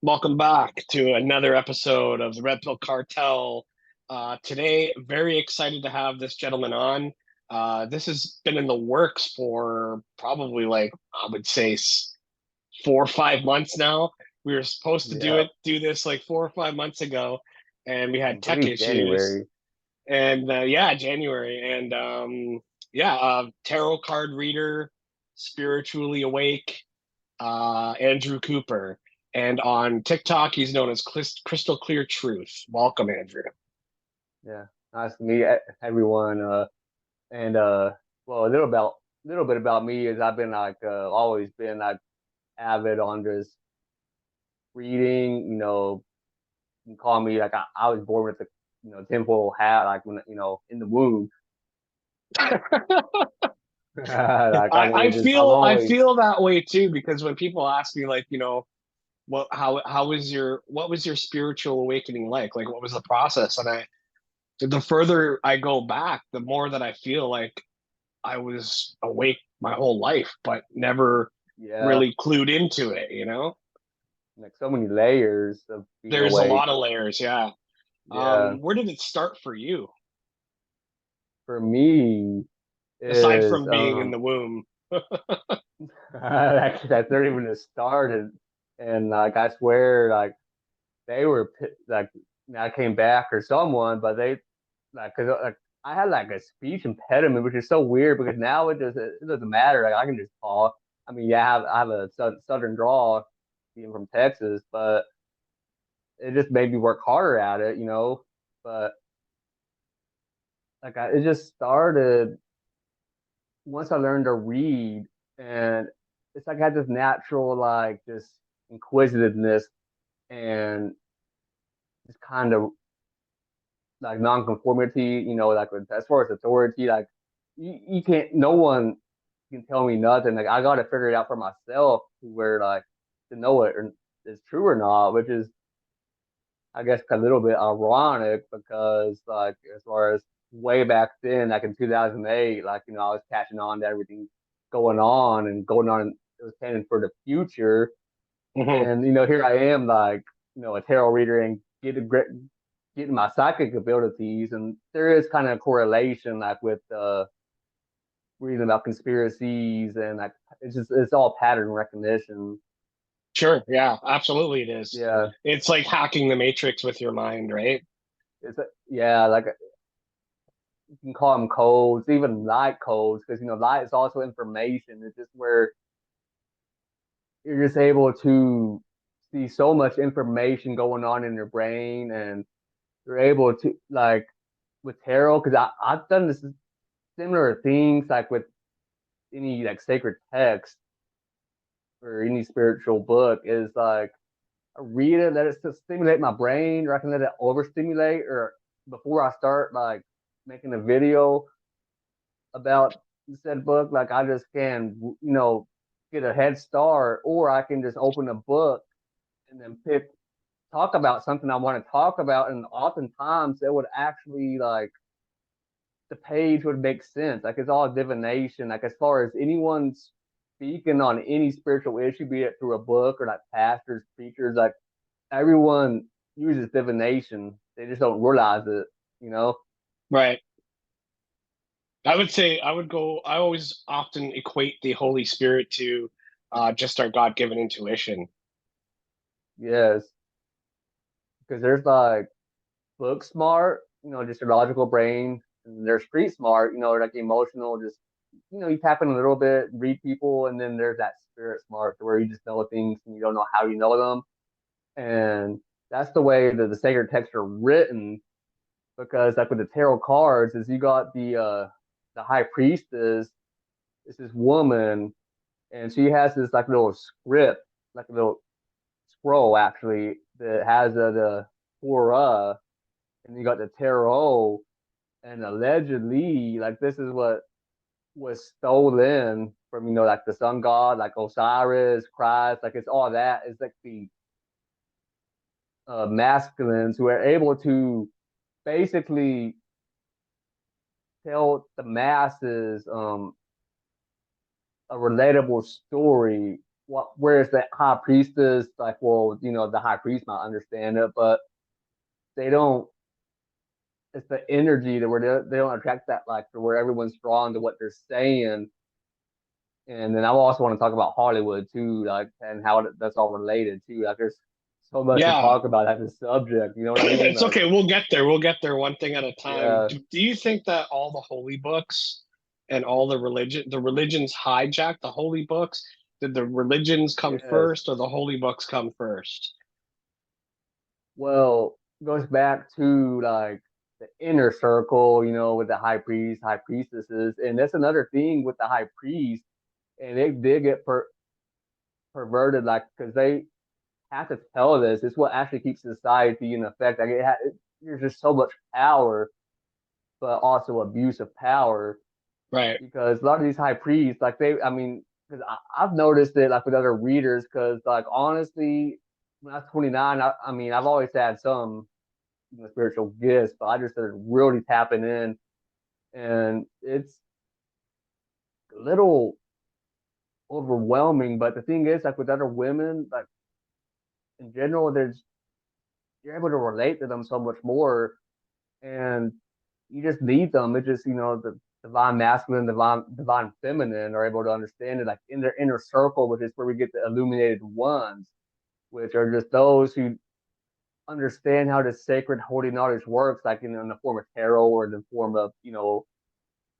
Welcome back to another episode of the Red Pill Cartel. Today, very excited to have this gentleman on. This has been in the works for probably I would say 4 or 5 months now. We were supposed to Yeah, do this like 4 or 5 months ago, and we I had tech believe issues. January. And January, and tarot card reader, spiritually awake, Andrew Cooper. And on TikTok, he's known as Crystal Clear Truth. Welcome, Andrew. Yeah, nice to meet everyone. And well, a little bit about me is I've been always been like avid on just reading. You can call me like I was born with the tinfoil hat, like when in the womb. Like I'm I always feel that way too, because when people ask me what was your spiritual awakening like? Like what was the process? And I the further I go back, the more that I feel like I was awake my whole life, but never yeah, really clued into it. like so many layers of being There's a awake. lot of layers, yeah. Yeah, Where did it start for you, for me aside is from being in the womb? actually that's not even a start and like I swear like they were like I came back or someone but they like because like I had like a speech impediment which is so weird because now it doesn't matter like I can just talk. I mean yeah I have a southern drawl being from Texas but it just made me work harder at it. But it just started once I learned to read, and it's like I had this natural like just inquisitiveness and just kind of like nonconformity, like as far as authority, like you can't, no one can tell me nothing. Like I got to figure it out for myself to where like to know it is true or not, which is I guess a little bit ironic because like as far as way back then, like in 2008, like I was catching on to everything going on. It was planning for the future, Hmm. and here I am, like a tarot reader and getting my psychic abilities, and there is kind of a correlation, like with reading about conspiracies and like it's all pattern recognition. Sure, yeah, absolutely it is. Yeah, It's like hacking the matrix with your mind, right? yeah, like you can call them codes, even light codes, because light is also information. It's just where you're just able to see so much information going on in your brain, and you're able to like with tarot, because I've done this similar things like with any like sacred text or any spiritual book is like I read it, let it stimulate my brain, or I can let it overstimulate, or before I start like making a video about said book, like I just can, get a head start, or I can just open a book and then talk about something I want to talk about, and oftentimes it would actually like the page would make sense. Like it's all divination. Like as far as anyone speaking on any spiritual issue, be it through a book or like pastors, preachers, like everyone uses divination. They just don't realize it. Right. I would say I always often equate the Holy Spirit to just our God-given intuition. Yes, because there's like book smart, just your logical brain, and there's street smart, like emotional, just you tap in a little bit, read people, and then there's that spirit smart where you just know things and you don't know how you know them. And that's the way that the sacred texts are written, because like with the tarot cards, is you got the high priestess, is this woman, and she has this like little script, like a little scroll actually that has the Torah, and you got the tarot, and allegedly, like this is what was stolen from like the sun god, like Osiris, Christ, like it's all that. It's like the masculines who are able to basically tell the masses a relatable story what whereas the high priestess, like, well, the high priest might understand it, but they don't. It's the energy that they don't attract that, like, to where everyone's drawn to what they're saying. And then I also want to talk about Hollywood too, like, and how that's all related too. Like, there's so much to Yeah. talk about that this subject. You know what I mean? It's Like, okay. We'll get there. We'll get there one thing at a time. yeah, Do you think that all the holy books and all the religions hijacked the holy books? Did the religions come yes. first or the holy books come first? Well, goes back to like the inner circle, with the high priest, high priestesses, and that's another thing with the high priest, and they did get perverted, like, because they have to tell this. It's what actually keeps society in effect. Like, there's just so much power, but also abuse of power, Right. because a lot of these high priests, like, I mean, because I've noticed it, like, with other readers, because, like, honestly, when I was 29, I mean, I've always had some, spiritual gifts, but I just started really tapping in, and it's a little overwhelming. But the thing is, like, with other women, like, in general, you're able to relate to them so much more, and you just need them. It just, the divine masculine, divine feminine are able to understand it, like, in their inner circle, which is where we get the illuminated ones, which are just those who understand how the sacred holy knowledge works, like in the form of tarot or in the form of,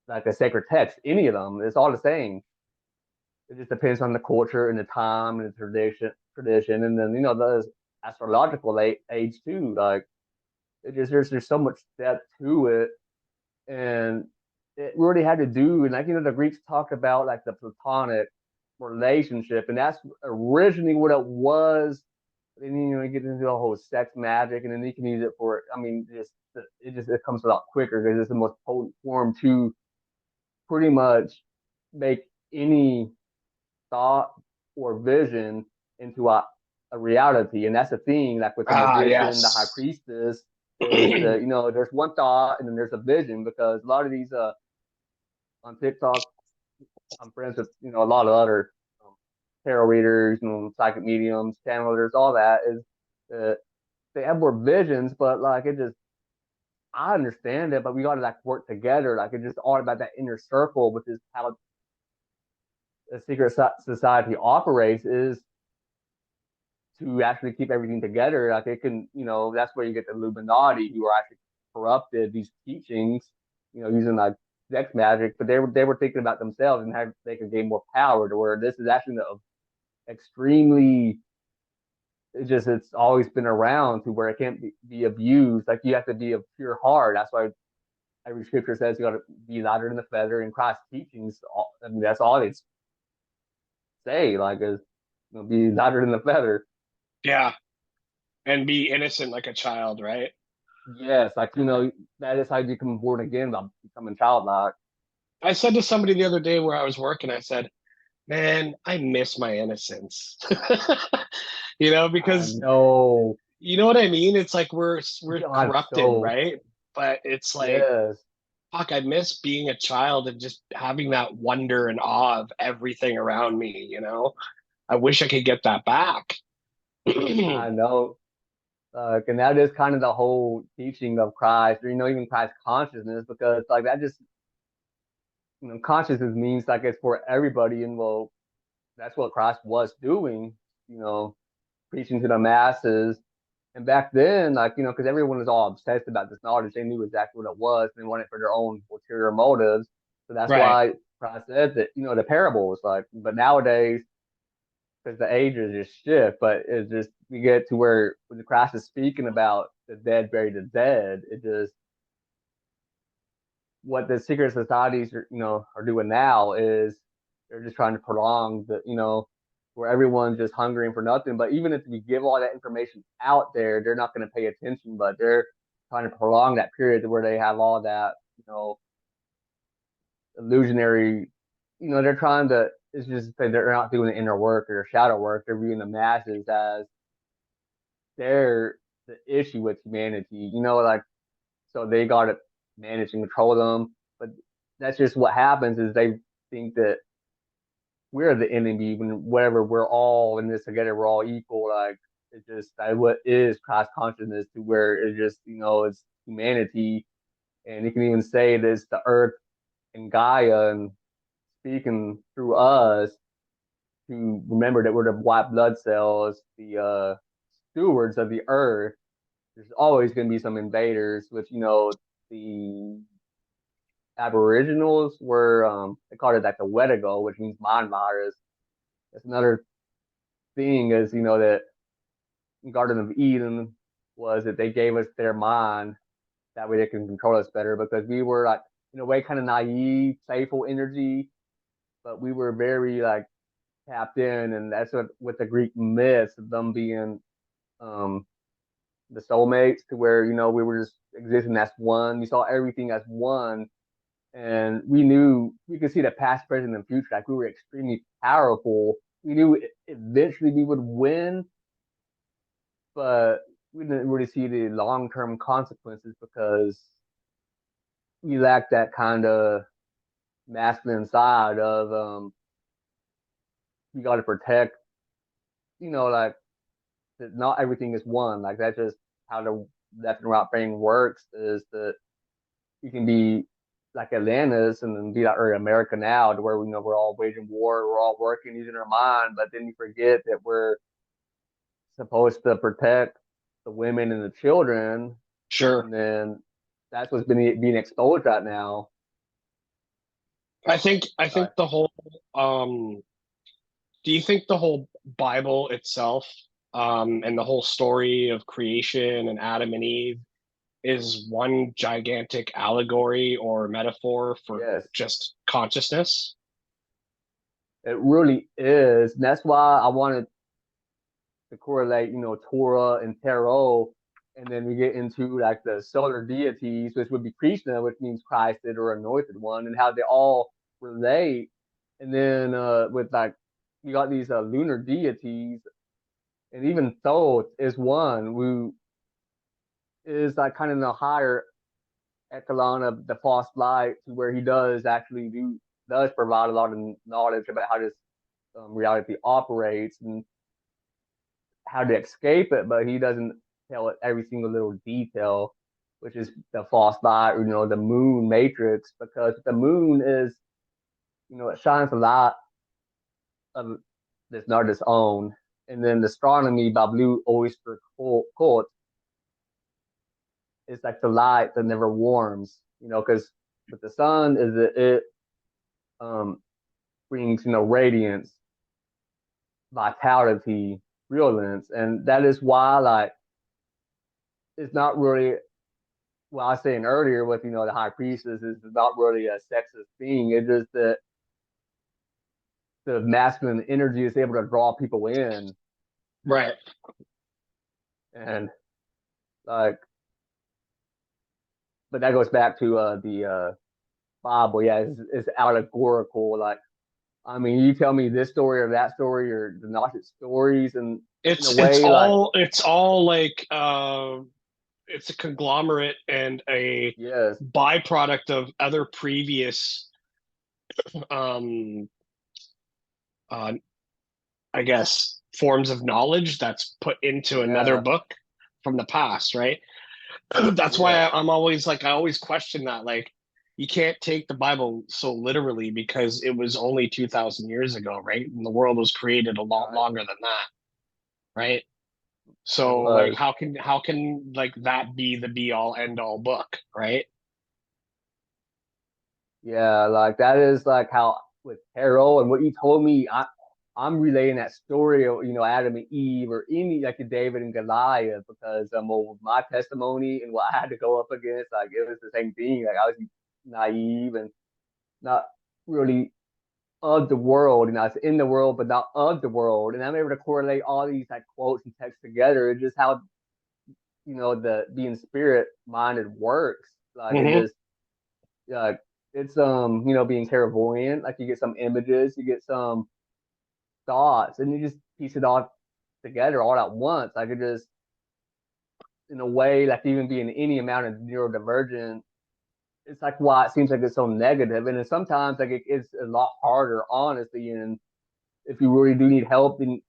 like a sacred text. Any of them, it's all the same. It just depends on the culture and the time and the tradition, and then, the astrological age too. Like, there's so much depth to it, and it really had to do, and, like, the Greeks talked about, like, the platonic relationship, and that's originally what it was. And then, you get into the whole sex magic, and then you can use it for, I mean, it comes a lot quicker because it's the most potent form to pretty much make any thought or vision into a reality. And that's the thing, like, with the Ah, magician, the high yes. priestess, is that, there's one thought and then there's a vision, because a lot of these on TikTok, I'm friends with, a lot of other tarot readers, psychic mediums, channelers, all that is, they have more visions, but, like, it just, I understand it, but we got to, like, work together. Like, it's just all about that inner circle, which is how a secret society operates, is to actually keep everything together. Like, it can, that's where you get the Illuminati, who are actually corrupted these teachings, using, like, sex magic, but they were thinking about themselves and how they could gain more power, to where this is actually extremely, it's always been around, to where it can't be abused. Like, you have to be of pure heart. That's why every scripture says you got to be lighter than the feather. In Christ's teachings, I mean, that's all they say, like, is, be lighter than the feather. Yeah. And be innocent like a child, right? Yes, like, that is how you become born again, by becoming childlike. I said to somebody the other day where I was working, I said, man, I miss my innocence. I Because know. you know what I mean? It's like we're God, corrupted, so right? But it's like, yes, fuck, I miss being a child and just having that wonder and awe of everything around me. I wish I could get that back. I know. And that is kind of the whole teaching of Christ, or, even Christ consciousness, because, like, that just, consciousness means, like, it's for everybody, and, well, that's what Christ was doing, you know, preaching to the masses. And back then, like, because everyone was all obsessed about this knowledge, they knew exactly what it was, and they wanted it for their own ulterior motives. So that's Right. why Christ said that, the parables, like, but nowadays, because the ages just shift, but it's just, we get to where when the Christ is speaking about the dead bury the dead, it just, what the secret societies are doing now is, they're just trying to prolong the, where everyone's just hungering for nothing. But even if we give all that information out there, they're not going to pay attention. But they're trying to prolong that period to where they have all that, illusionary. They're trying to. It's just that they're not doing the inner work or shadow work. They're viewing the masses as they're the issue with humanity. Like, so they got to manage and control them. But that's just what happens, is they think that we're the enemy when whatever we're all in this together, we're all equal. Like it's just like what is Christ consciousness to where it's just it's humanity, and you can even say that it's the earth and Gaia and speaking through us to remember that we're the white blood cells, the stewards of the earth. There's always going to be some invaders, which the Aboriginals were they called it like the Wedigo, which means mind virus. That's another thing is that Garden of Eden was that they gave us their mind that way they can control us better because we were like in a way kind of naive, playful energy, but we were very like tapped in, and that's what with the Greek myths of them being um the soulmates to where we were just existing as one. We saw everything as one, and we knew we could see the past, present, and future. Like we were extremely powerful. We knew eventually we would win, but we didn't really see the long term consequences because we lacked that kind of masculine side of you got to protect. Like that not everything is one. Like that's just how the left and right brain works. Is that you can be like Atlantis and then be like or America now, to where we're all waging war, we're all working using our mind, but then you forget that we're supposed to protect the women and the children, Sure. and then that's what's been being exposed right now. I think Uh, the whole um do you think the whole Bible itself, and the whole story of creation and Adam and Eve is one gigantic allegory or metaphor for yes, just consciousness? it really is, and that's why I wanted to correlate, Torah and Tarot, and then we get into like the solar deities, which would be Krishna, which means Christed or anointed one, and how they all relate. And then with like you got these lunar deities, and even Thoth is one who is like kind of in the higher echelon of the false light, to where he does provide a lot of knowledge about how this reality operates and how to escape it, but he doesn't tell it every single little detail, which is the false light, or the moon matrix, because the moon is, it shines a light of that's not its own. And then the astronomy by Blue Oyster Cult is like the light that never warms, because with the sun is it um brings radiance, vitality, brilliance, and that is why like it's not really well, I was saying earlier with the high priestess is not really a sexist thing. It's just that the masculine energy is able to draw people in, Right. and like, but that goes back to the Bible. Yeah, it's allegorical. Like, I mean, you tell me this story or that story or the Gnostic stories, and in a It's way, like, all it's all like it's a conglomerate and a yes, byproduct of other previous um uh I guess forms of knowledge that's put into another yeah, book from the past, right? That's why yes, I'm always like I always question that, like you can't take the Bible so literally because it was only 2000 years ago, right? And the world was created a lot right. longer than that, right? It So like was, how can like that be the be all end all book, right? yeah, like that is like how with tarot and what you told me. I'm relaying that story of Adam and Eve or any like a David and Goliath because well, with my testimony and what I had to go up against, like it was the same thing. Like I was naive and not really of the world, and I was in the world but not of the world, and I'm able to correlate all these like quotes and texts together. It's just how the being spirit minded works. Like it Mm-hmm. just like it's being clairvoyant. Like you get some images, you get some thoughts, and you just piece it all together all at once. I could just, in a way, like even being any amount of neurodivergent, it's like why it seems like it's so negative, and then sometimes like it's a lot harder, honestly, and if you really do need help, then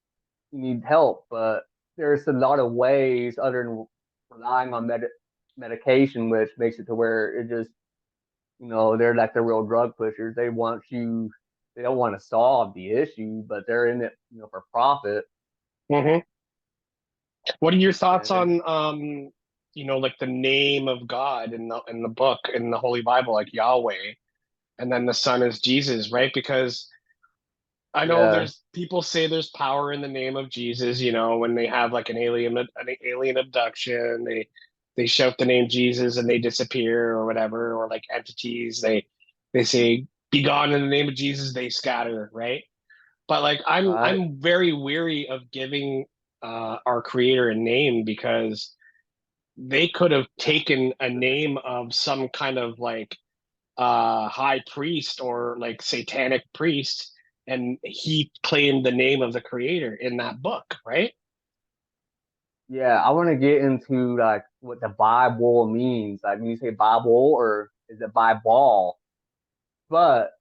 you need help. But there's a lot of ways other than relying on medication, which makes it to where it just, they're like the real drug pushers. They don't want to solve the issue, but they're in it, for profit. Hmm. What are your thoughts And it, on like the name of God in the book in the Holy Bible, like Yahweh, and then the Son is Jesus, right? Because I know yeah, there's people say there's power in the name of Jesus, when they have like an alien abduction, they shout the name Jesus and they disappear or whatever, or like entities, they say be gone in the name of Jesus, they scatter, right? But like right, I'm very weary of giving our creator a name because they could have yeah, taken a name of some kind of like high priest or like satanic priest, and he claimed the name of the creator in that book, right? yeah. I want to get into like what the Bible means. Like when you say Bible, or is it Bible? But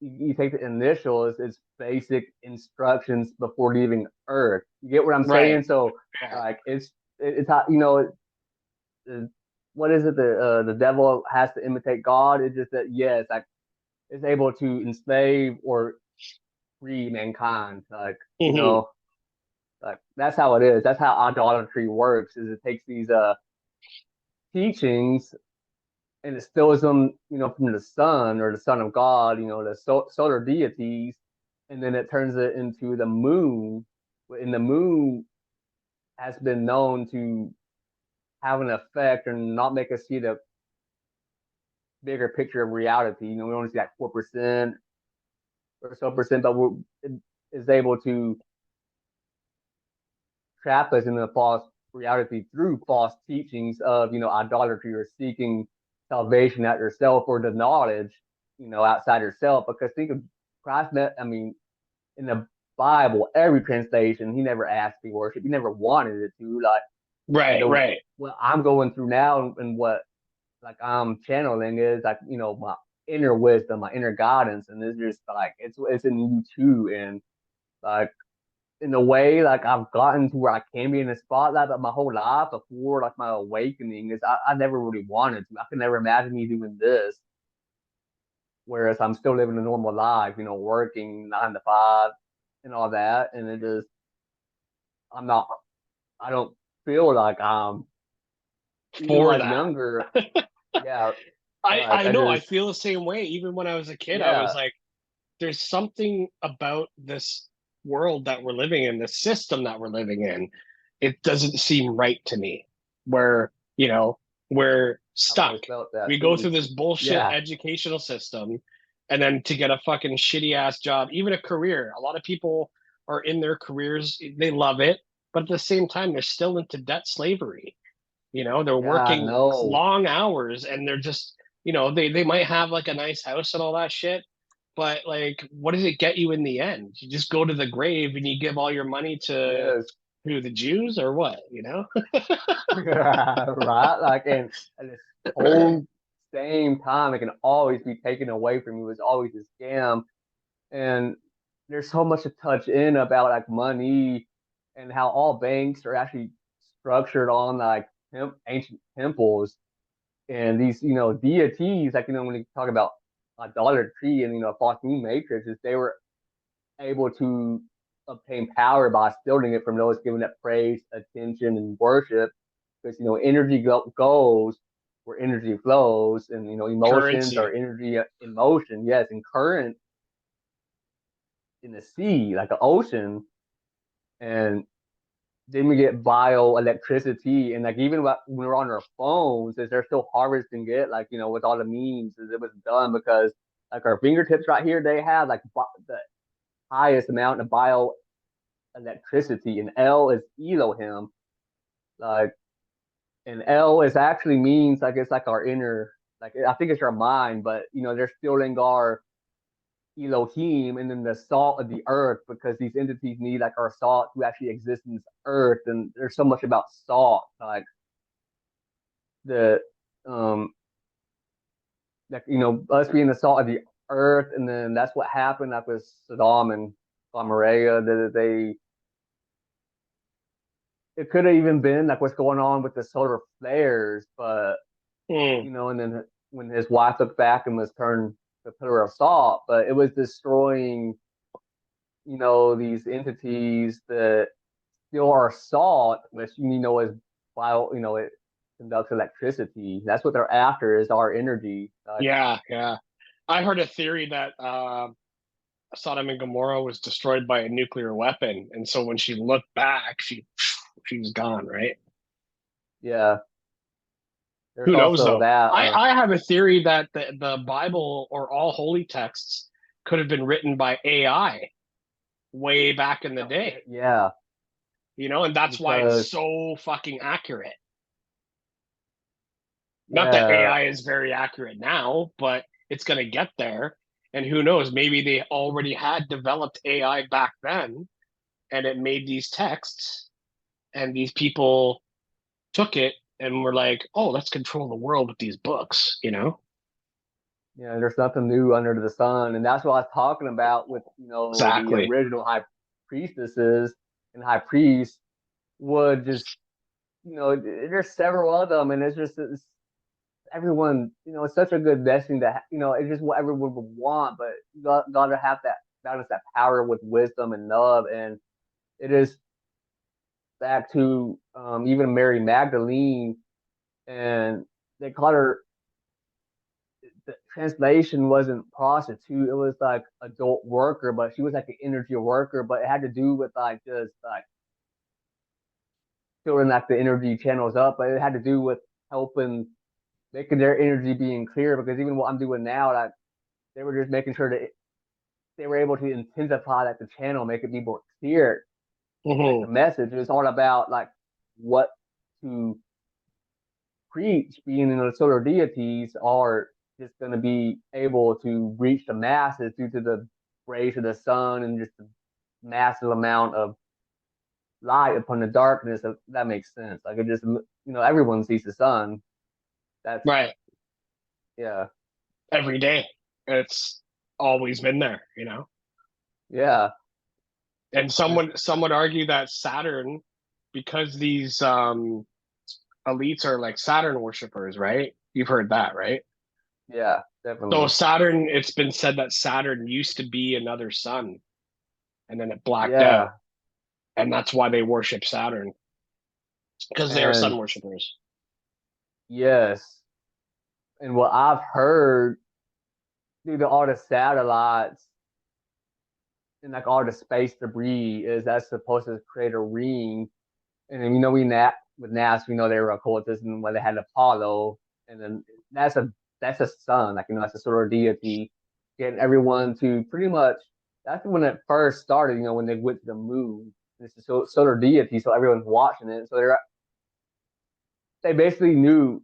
you take the initials, it's basic instructions before leaving Earth. You get what I'm Right. saying? So Yeah. like it's how what is it? The devil has to imitate God. It's just that yes, like it's able to enslave or free mankind. Hmm. Like that's how it is. That's how idolatry works. Is it takes these teachings and it steals them, from the sun or the son of God, the solar deities, and then it turns it into the moon. And the moon has been known to have an effect and not make us see the bigger picture of reality. We only see like 4% or so percent, but it is able to trap us in a false reality through false teachings of, idolatry or seeking salvation at yourself or the knowledge, outside yourself. Because think of Christ, I mean, in the Bible, every translation, he never asked to be worshiped. He never wanted it to. Like, and Right, right. what I'm going through now and what like I'm channeling is like, my inner wisdom, my inner guidance, and it's just like it's in you too. And like in a way, like I've gotten to where I can be in a spotlight, but my whole life before like my awakening is I never really wanted to. I could never imagine me doing this. Whereas I'm still living a normal life, working 9 to 5 and all that. And it just I'm not I don't feel like I'm even when For I was that. younger, yeah, I like I I know I just feel the same way. Even when I was a kid, I was yeah, like, there's something about this world that we're living in, the system that we're living in. It doesn't seem right to me. Where, we're I've stuck. always felt that We go too. through this bullshit Yeah, educational system, and then to get a fucking shitty ass job, even a career. A lot of people are in their careers, they love it, but at the same time, they're still into debt slavery. They're yeah, working no, long hours and they're just, they might have like a nice house and all that shit. But like, what does it get you in the end? You just go to the grave and you give all your money to yes, the Jews or what? right, like and at the whole same time, it can always be taken away from you. It's always a scam, and there's so much to touch in about like money and how all banks are actually structured on like ancient temples and these deities. Like when you talk about idolatry and false moon matrices, they were able to obtain power by stealing it from those giving it praise, attention, and worship. Because energy goes where energy flows, and emotions are Currency. energy in motion. Yes, and current in the sea, like an ocean, and then we get bioelectricity, and like even when we're on our phones, is they're still harvesting it, like with all the memes, as it was done because like our fingertips right here, they have like the highest amount of bioelectricity, and L is Elohim, like, and L is actually means like it's like our inner, like I think it's our mind, but they're stealing our Elohim and then the salt of the earth because these entities need like our salt to actually exist in this earth. And there's so much about salt, like the um like us being the salt of the earth, and then that's what happened like with Saddam and Pomeria, that they it could have even been like what's going on with the solar flares, but Hmm. and then when his wife looked back and was turned the pillar of salt, but it was destroying, these entities that still are salt, which is bio, it conducts electricity. That's what they're after is our energy. Yeah, yeah. I heard a theory that Sodom and Gomorrah was destroyed by a nuclear weapon, and so when she looked back, she was gone, right? Yeah, there's Who knows also though? that. I have a theory that the Bible or all holy texts could have been written by AI way back in the day, Yeah, and that's why it's because so fucking accurate. Not that yeah, AI is very accurate now, but it's going to get there. And who knows? Maybe they already had developed AI back then and it made these texts, and these people took it and were like, oh, let's control the world with these books. there's nothing new under the sun, and that's what I was talking about with the Exactly. original high priestesses and high priests would just there's several of them, and it's everyone it's such a good blessing that it's just what everyone would want, but you gotta have that balance, that power with wisdom and love, and it is back to even Mary Magdalene, and they called her the translation wasn't prostitute, it was like adult worker, but she was like an energy worker, but it had to do with like just like filling like the energy channels up, but it had to do with helping making their energy being clear, because even what I'm doing now, like they were just making sure that they were able to intensify like the channel, make it be more clear, like the Hmm. message. It's all about like what to preach, being in the solar deities are just going to be able to reach the masses due to the rays of the sun and just the massive amount of light upon the darkness. That makes sense. Like it just, everyone sees the sun. That's, Right. yeah, Every day. It's always been there. yeah, And just, some would argue that Saturn, because these elites are like Saturn worshippers, right? You've heard that, right? yeah, So definitely. Saturn, it's been said that Saturn used to be another sun and then it blacked out. Yeah. And that's why they worship Saturn because they are sun And worshippers. yes. And what I've heard due to all the satellites and like all the space debris is that's supposed to create a ring. And then with NASA, we know they were occultists and when they had Apollo, and then that's a that's a sun, like that's a solar deity, getting everyone to pretty much. That's when it first started. When they went to the moon. It's a solar deity, so everyone's watching it. So they basically knew,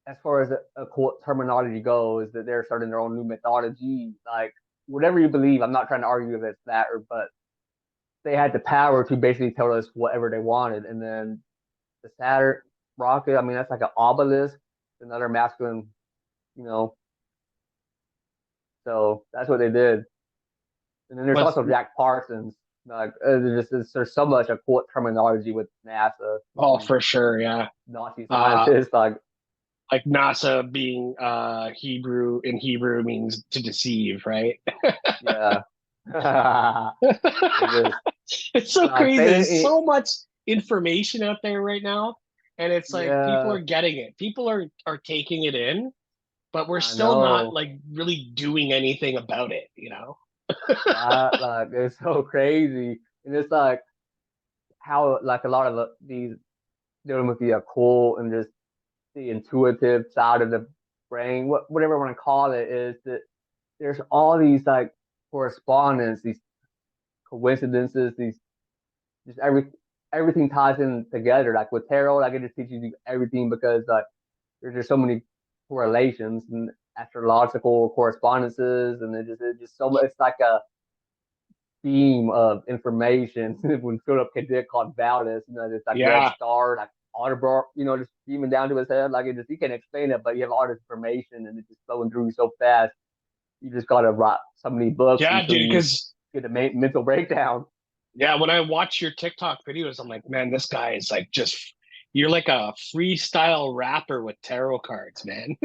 as far as a quote terminology goes, that they're starting their own new mythology. Like whatever you believe, I'm not trying to argue if it's that, but they had the power to basically tell us whatever they wanted. And then the Saturn rocket, I mean, that's like an obelisk, another masculine, you know. So that's what they did. And then there's But also Jack Parsons. Like there's so much occult terminology with NASA, oh, these for sure, yeah. Nazi Uh, scientists. Like like NASA being Hebrew in Hebrew means to deceive, right? yeah, they just It's so like crazy. they There's so much information out there right now, and it's like people yeah. are getting it. People are taking it in, but we're I still not know like really doing anything about it. that like it's so crazy, and it's like how like a lot of these dealing with the occult and just the intuitive side of the brain, whatever I want to call it, is that there's all these like correspondence, these coincidences, these just everything ties in together. Like with tarot, like it just teaches you everything because like there's just so many correlations and astrological correspondences, and it just so much. It's like a beam of information when Philip K. Dick called Valdez, this like red Yeah, star, like Audubon, just beaming down to his head. Like it just, you can't explain it, but you have all this information and it's just flowing through so fast. You just gotta write so many books yeah, until dude. you Because get a mental breakdown. Yeah, when I watch your TikTok videos, I'm like, man, this guy is like just you're like a freestyle rapper with tarot cards, man.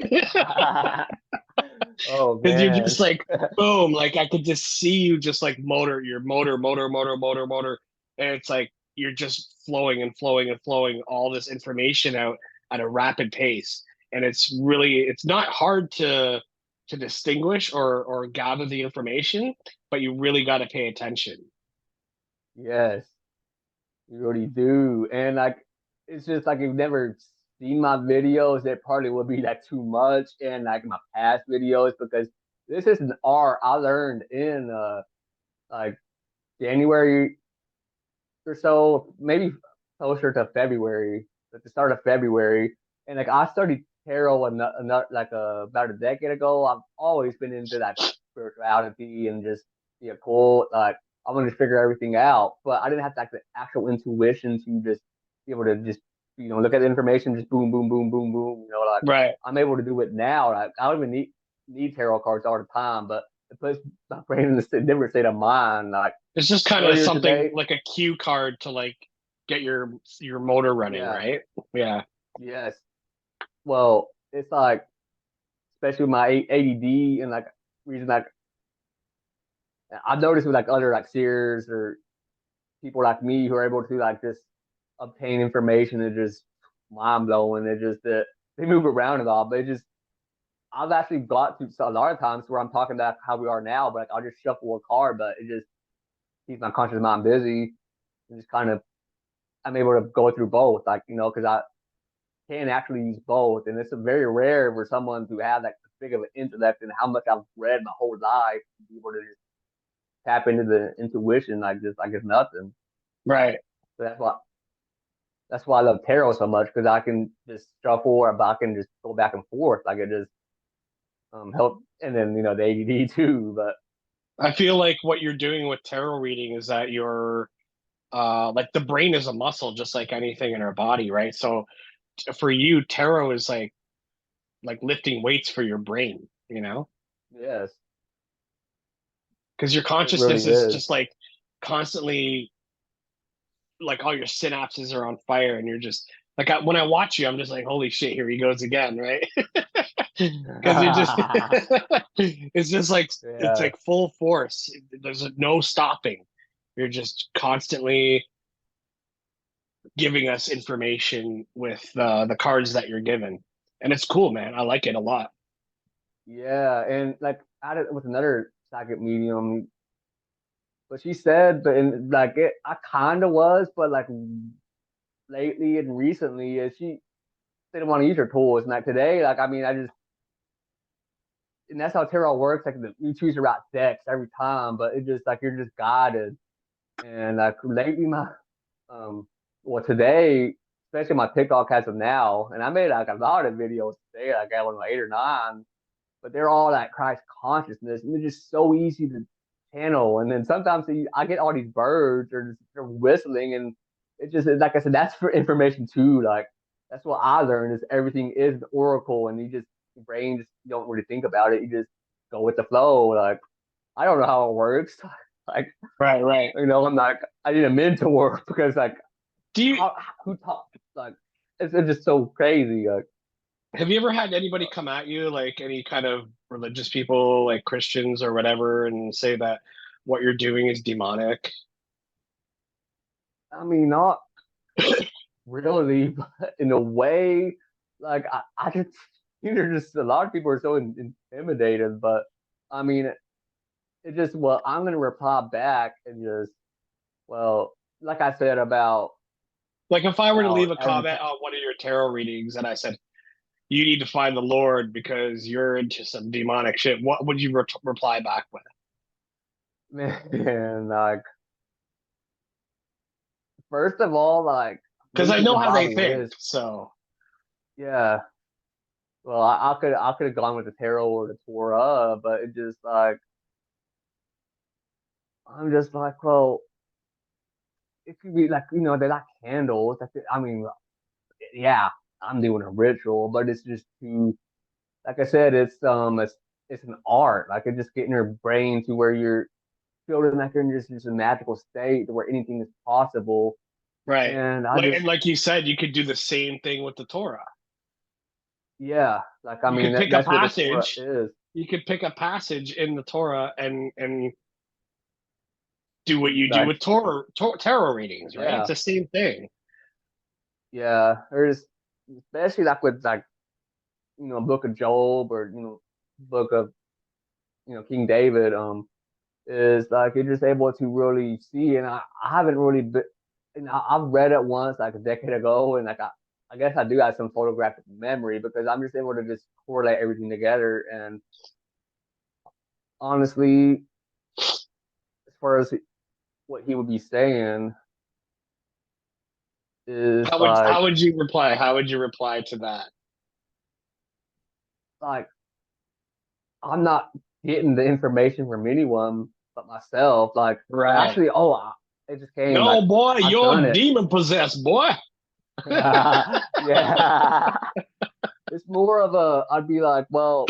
Oh Because you're man. just like boom, like I could just see you just like motor, and it's like you're just flowing and flowing and flowing all this information out at a rapid pace, and it's not hard to distinguish or gather the information, but you really got to pay attention. Yes, you really do. And like it's just like you've never seen my videos, it probably would be like too much and like my past videos because this is an art I learned in like January or so, maybe closer to February, at the start of February. And like I studied tarot like about a decade ago. I've always been into that spirituality and just the occult. Like I wanted to figure everything out, but I didn't have like the actual intuition to just be able to just look at the information, just boom, boom, boom, boom, boom. Like Right. I'm able to do it now. Like I don't even need tarot cards all the time, but it puts my brain in a different state of mind. Like It's just kind of earlier something today, like a cue card to like get your motor running, yeah, right? Yeah. yes. Well, it's like, especially with my ADD and like reason like I've noticed with like other like seers or people like me who are able to like just obtain information and just mind blowing. It just that they move around and all, but it just I've actually got to a lot of times where I'm talking about how we are now, but like, I'll just shuffle a card, but it just keeps my conscious mind busy and just kind of I'm able to go through both, like because I can actually use both, and it's very rare for someone to have like big of an intellect and how much I've read my whole life to be able to just tap into the intuition like it's nothing. Right. So that's why I love tarot so much because I can just shuffle or I can just go back and forth like it just help, and then the ADD too. But I feel like what you're doing with tarot reading is that you're like the brain is a muscle just like anything in our body, right? So for you, tarot is like lifting weights for your brain, yes, because your it really consciousness is is. just like constantly like all your synapses are on fire and you're just like when I watch you, I'm just like, holy shit, here he goes again, right? Because you're just it's just like it's Yeah, like full force. There's no stopping. You're just constantly giving us information with the cards that you're given, and it's cool, man. I like it a lot. yeah, and like I did with another psychic medium. But she said, but in like it, I kind of was, but like lately and recently, she didn't want to use her tools. And like today, like I mean, I just and that's how tarot works. Like you choose the right decks every time, but it just like you're just guided. And like lately, my um, well today, especially my TikTok has them now, and I made like a lot of videos today. Like I got one like 8 or 9, but they're all like Christ consciousness, and they're just so easy to channel. And then sometimes I get all these birds or they're whistling, and it just like I said, that's for information too. Like that's what I learned is everything is an oracle, and your brain just you don't really think about it. You just go with the flow. Like I don't know how it works. Like Right, right. I'm like I need a mentor because like Do you how who taught like it's just so crazy. Like have you ever had anybody come at you, like any kind of religious people, like Christians or whatever, and say that what you're doing is demonic? I mean, not really, but in a way, like I just just a lot of people are so intimidated. But I mean, it just well, I'm gonna reply back and just well, like I said about Like if I were to leave a every comment time. on one of your tarot readings and I said you need to find the Lord because you're into some demonic shit, what would you reply back with? Man, like first of all, like what Because do you I think the know how they Bible think. is? So Yeah, well, I could have gone with the tarot or the Torah, but it just like I'm just like, well, it could be like they're like candles. I mean, yeah, I'm doing a ritual, but it's just too like I said, it's an art. Like it's just getting your brain to where you're feeling like you're in just a magical state where anything is possible. Right. And I Like just, and like you said, you could do the same thing with the Torah. yeah, like I You mean could pick a that's what the Torah passage. is. You could pick a passage in the Torah and do what you do Like, with tarot readings, right? It's yeah, the same thing. yeah. There's especially like with like Book of Job or Book of King David. Is like you're just able to really see, and I haven't really been. I've read it once like a decade ago, and like I guess I do have some photographic memory because I'm just able to just correlate everything together. And honestly, as far as what he would be saying is How would you reply? How would you reply to that? like I'm not getting the information from anyone but myself. Like Right. actually, it just came like No, boy, I've done you're it. demon possessed, boy. Yeah, it's more of a. I'd be like, well,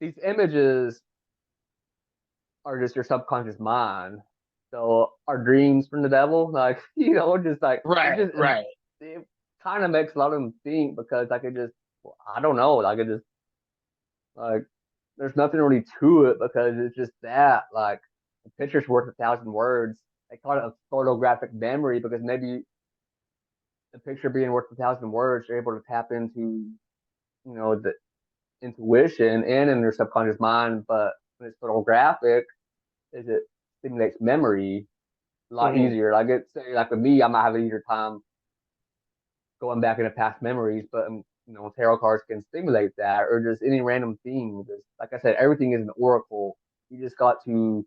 these images are just your subconscious mind. So our dreams from the devil, like just like Right, right. it kind of makes a lot of them think because I could just I don't know, like it just like there's nothing really to it because it's just that like a picture's worth a thousand words. They call it a photographic memory because maybe the picture being worth a thousand words, you're able to tap into the intuition and in their subconscious mind. But when it's photographic, is it stimulates memory a lot Hmm. easier. Like it say like with me, I might have an easier time going back into past memories, but tarot cards can stimulate that or just any random thing. Just, like I said, everything is an oracle. You just got to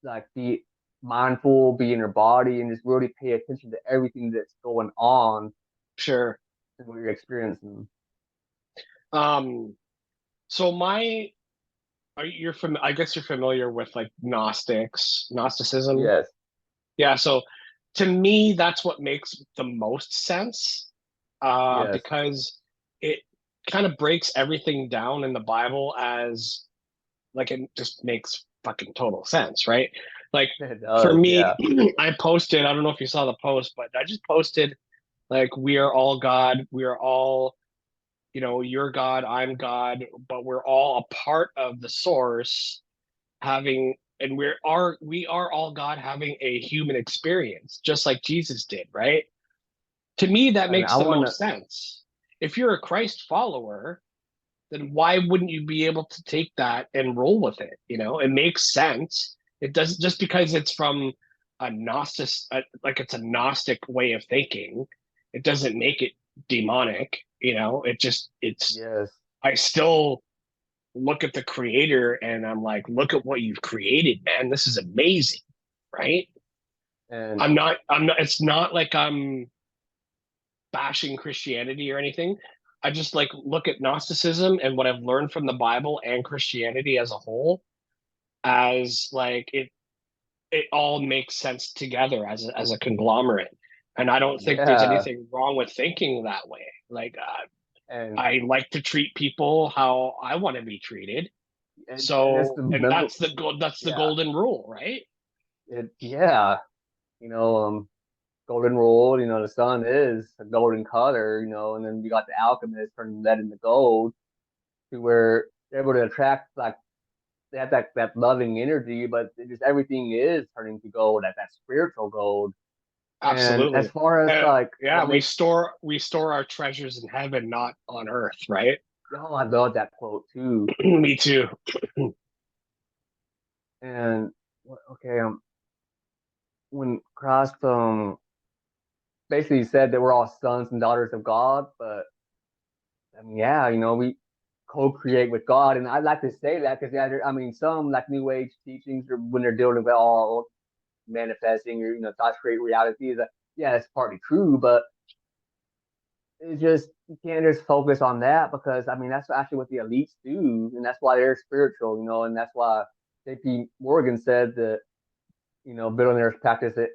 like be mindful, be in your body, and just really pay attention to everything that's going on Sure. and what you're experiencing. Um, so my you're from I guess you're familiar with like Gnosticism. Yes, Yeah, so to me that's what makes the most sense. yes, Because it kind of breaks everything down in the Bible as like it just makes fucking total sense, right? Like it for does. me, Yeah, I posted, I don't know if you saw the post, but I just posted like we are all God, we are all, you're God, I'm God, but we're all a part of the source having and we are all God having a human experience, just like Jesus did, right? To me, that and I makes the want to. most sense. If you're a Christ follower, then why wouldn't you be able to take that and roll with it? It makes sense. It doesn't just because it's from a Gnostic, like it's a Gnostic way of thinking, it doesn't make it demonic. It's, Yes, I still look at the creator and I'm like, look at what you've created, man. This is amazing, right? and It's not like I'm bashing Christianity or anything. I just like look at Gnosticism and what I've learned from the Bible and Christianity as a whole as like it all makes sense together as a conglomerate. And I don't think there's yeah, anything wrong with thinking that way. Like and I like to treat people how I want to be treated. and it's So, the and mental. that's the Yeah, golden rule, right? yeah. You know, golden rule. The sun is a golden color. And then you got the alchemist turning that into gold to where they're able to attract like they have that loving energy, but just everything is turning to gold at that spiritual gold. And as Absolutely. far as like Yeah, what makes we store our treasures in heaven, not on earth, right? oh, I love that quote too. Me too. And okay, when Christ basically said that we're all sons and daughters of God, but I mean, yeah, we co-create with God, and I'd like to say that because yeah, I mean, some like New Age teachings or when they're dealing with all manifesting or thoughts create reality is that yeah, it's partly true, but it's just you can't just focus on that because I mean that's actually what the elites do, and that's why they're spiritual, and that's why J.P. Morgan said that billionaires practice it,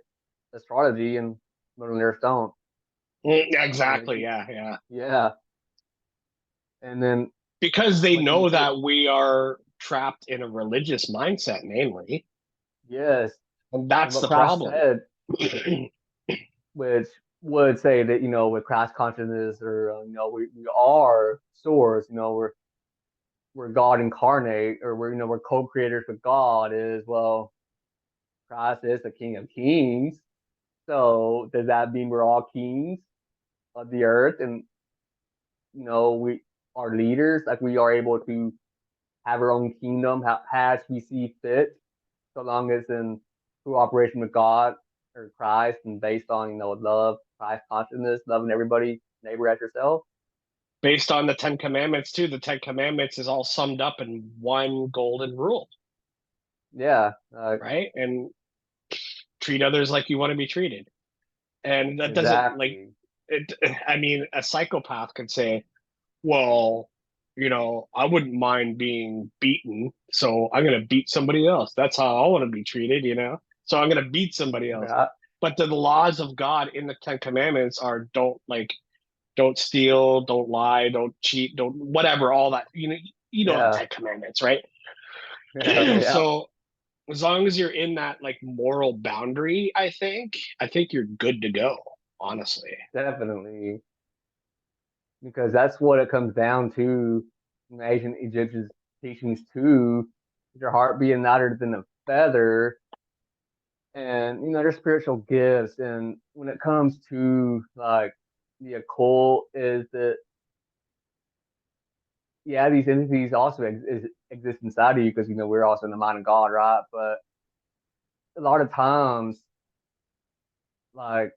astrology and millionaires don't. Exactly. Yeah, yeah. Yeah, and then Because they like you know said, that we are. trapped in a religious mindset mainly, Yes. and And that's what the Christ problem. said, which would say that, with Christ consciousness, or, we are source, we're God incarnate, or we're co-creators with God, is, well, Christ is the King of Kings. So does that mean we're all kings of the earth? And, we are leaders, like we are able to have our own kingdom as we see fit, so long as in cooperation with God or Christ, and based on, love, Christ consciousness, loving everybody, neighbor as yourself. Based on the Ten Commandments too, the Ten Commandments is all summed up in one golden rule, Yeah, right? And treat others like you want to be treated. And that doesn't like exactly. it. I mean, a psychopath could say, well, I wouldn't mind being beaten, so I'm going to beat somebody else. That's how I want to be treated. So I'm going to beat somebody else. Yeah, But the laws of God in the Ten Commandments are don't steal, don't lie, don't cheat, don't whatever, all that. You know the yeah, Ten Commandments, right? yeah, yeah, So as long as you're in that like moral boundary, I think you're good to go, honestly. definitely. Because that's what it comes down to in the ancient Egyptian teachings too. Your heart being lighter than a feather, and their spiritual gifts. And when it comes to like the occult, is that, yeah, these entities also exist inside of you, because we're also in the mind of God, right? But a lot of times, like,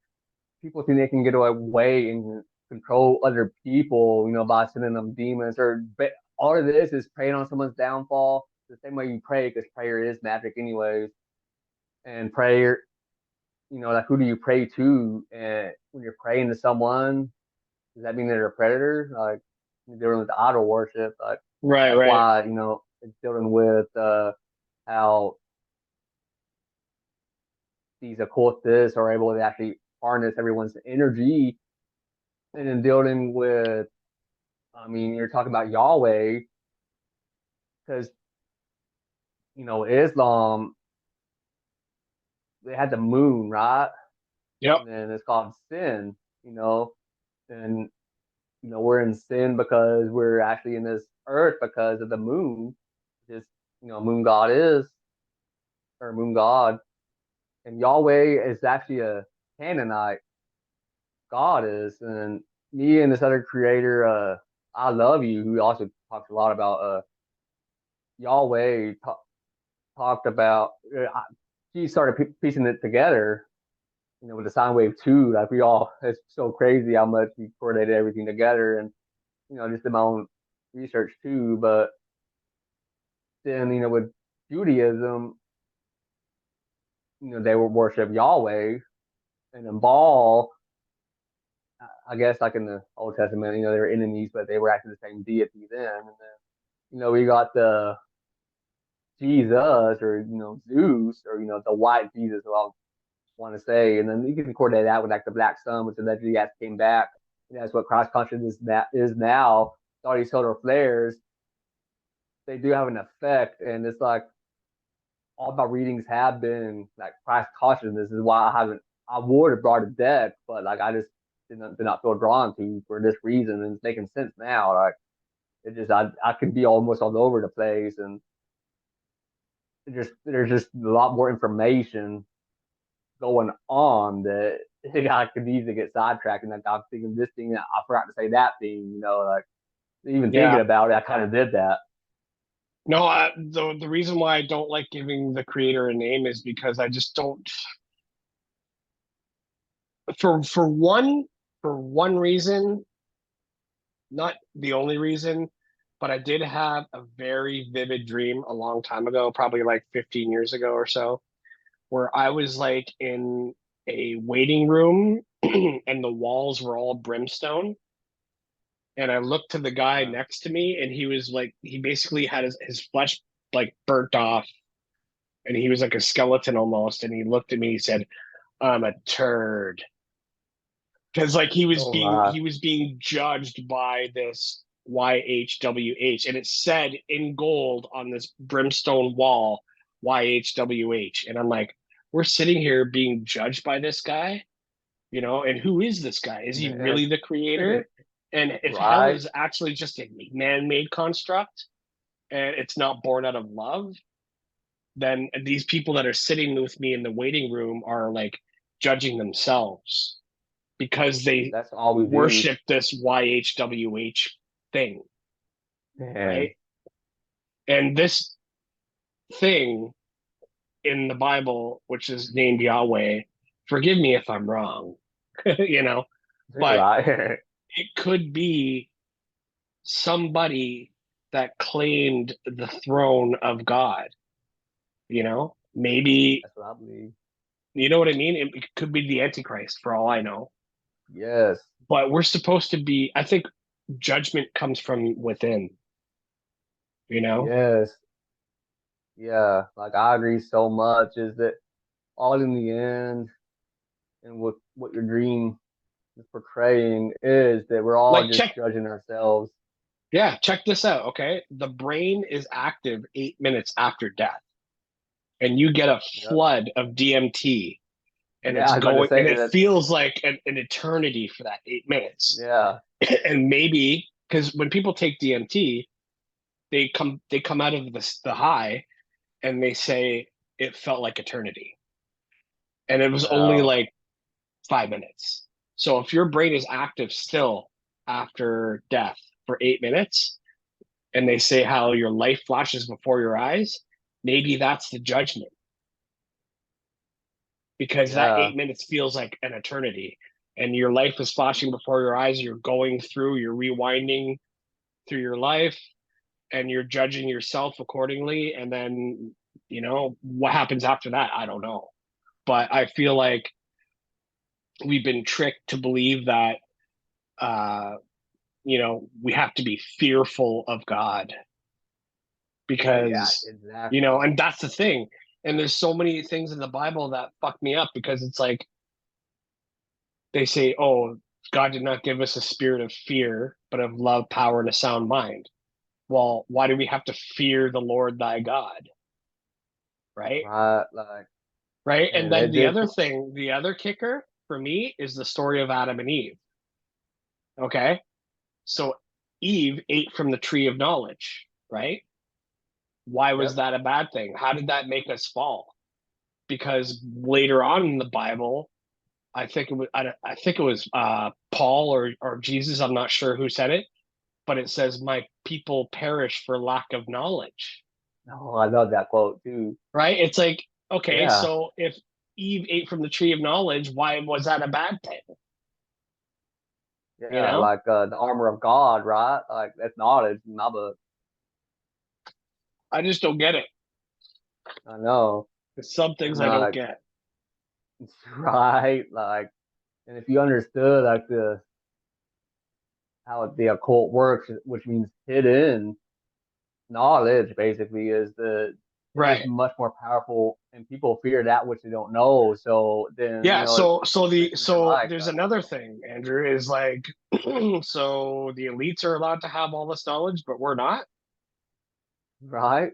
people think they can get away and control other people, by sending them demons, but all of this is preying on someone's downfall. The same way you pray, because prayer is magic, anyways. And prayer, like, who do you pray to? And when you're praying to someone, does that mean they're a predator? Like, you're dealing with idol worship. Like, Right, that's right. why, it's dealing with how these occultists are able to actually harness everyone's energy. And then dealing with, I mean, you're talking about Yahweh, because, Islam, they had the moon, right? Yep. And then it's called sin, you know, and, we're in sin because we're actually in this earth because of the moon. Just, moon god is, or moon god. And Yahweh is actually a Canaanite god is. And me and this other creator, I Love You, who also talks a lot about Yahweh, talked about, she started piecing it together, with the sine wave too. Like, it's so crazy how much we coordinated everything together, and, just in my own research too. But then, with Judaism, they would worship Yahweh, and in Baal, I guess, like in the Old Testament, they were enemies, but they were actually the same deity then. And then, we got the Jesus, or, Zeus, or, the white Jesus, who I want to say. And then you can coordinate that with like the black sun, which eventually came back. And that's what cross consciousness is now. All these solar flares, they do have an effect. And it's like, all my readings have been like Christ consciousness. This is why I would have brought a deck, but like, I just did not feel drawn to, for this reason. And it's making sense now. Like, I could be almost all over the place. And there's just a lot more information going on that I could easily get sidetracked. And like, I'm thinking this thing, I forgot to say that thing, like, even thinking Yeah. about it, I kind of did that. No, the reason why I don't like giving the creator a name is because I just don't for one reason, not the only reason, but I did have a very vivid dream a long time ago, probably like 15 years ago or so, where I was like in a waiting room and the walls were all brimstone. And I looked to the guy Yeah. next to me, and he was like, he basically had his flesh like burnt off, and he was like a skeleton almost. And he looked at me, he said, I'm a turd. Because like he was Oh being my. he was being judged by this YHWH, and it said in gold on this brimstone wall YHWH, and I'm like, we're sitting here being judged by this guy, and who is this guy? Is he really the creator? And if hell Right? is actually just a man-made construct and it's not born out of love, then these people that are sitting with me in the waiting room are like judging themselves because they That's all we do. worship this YHWH thing, right? Man, And this thing in the Bible, which is named Yahweh, forgive me if I'm wrong, you know, but right? it could be somebody that claimed the throne of God, maybe, That's what I believe. you know what I mean? It could be the Antichrist for all I know. Yes, But we're supposed to be, I think judgment comes from within, you know? yes, yeah. Like I agree so much. Is that all in the end, and what your dream is portraying is that we're all Like, just check, judging ourselves. yeah, check this out, okay? The brain is active 8 minutes after death, and you get a Yep. flood of DMT, and Yeah, it's I was about to going, and say it that. feels like an eternity for that 8 minutes. Yeah, And maybe because when people take DMT, they come out of the high and they say it felt like eternity, and it was only wow. like 5 minutes. So if your brain is active still after death for 8 minutes, and they say how your life flashes before your eyes, maybe that's the judgment because that Yeah, 8 minutes feels like an eternity, and your life is flashing before your eyes. You're going through, you're rewinding through your life, and you're judging yourself accordingly. And then, what happens after that? I don't know. But I feel like we've been tricked to believe that uh, we have to be fearful of God yeah, because, exactly. and that's the thing. And there's so many things in the Bible that fuck me up because it's like they say, oh, God did not give us a spirit of fear, but of love, power, and a sound mind. Well, why do we have to fear the Lord thy God? Right. Right, like, Right. And and then it the just other thing, the other kicker for me is the story of Adam and Eve. Okay. So Eve ate from the tree of knowledge, right? Why was yep. that a bad thing? How did that make us fall? Because later on in the Bible, I think it was Paul or Jesus. I'm not sure who said it, but it says, "My people perish for lack of knowledge." Oh, I love that quote too. Right? It's like, okay, Yeah, so if Eve ate from the tree of knowledge, why was that a bad thing? You yeah, know, like the armor of God, right? Like that's knowledge in my book. I just don't get it. I know, There's some and things I don't like get. right, like, and if you understood like the how the occult works, which means hidden knowledge, basically, is the is Right. much more powerful, and people fear that which they don't know. So then Yeah, so it the strengthens their so life, there's right? another thing, Andrew, is like so the elites are allowed to have all this knowledge, but we're not. Right?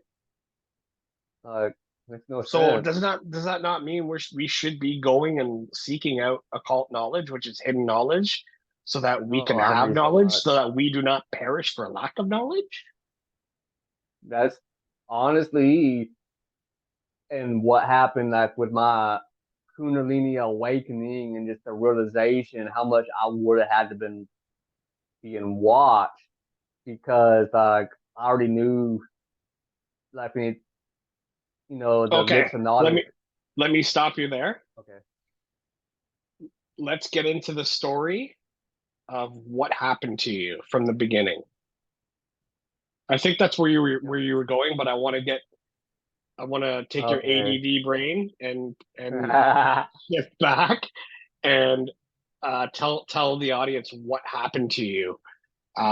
Like makes no So sense. does that not mean we should be going and seeking out occult knowledge, which is hidden knowledge, so that we Oh, can I have agree so knowledge, much. so that we do not perish for lack of knowledge? That's honestly, and what happened like with my Kundalini awakening and just the realization how much I would have had to been being watched because like I already knew like when the Okay, mix of let knowledge. me let me stop you there. Okay. Let's get into the story of what happened to you from the beginning. I think that's where you were going, but I want to take your Okay. ADD brain and shift back and tell the audience what happened to you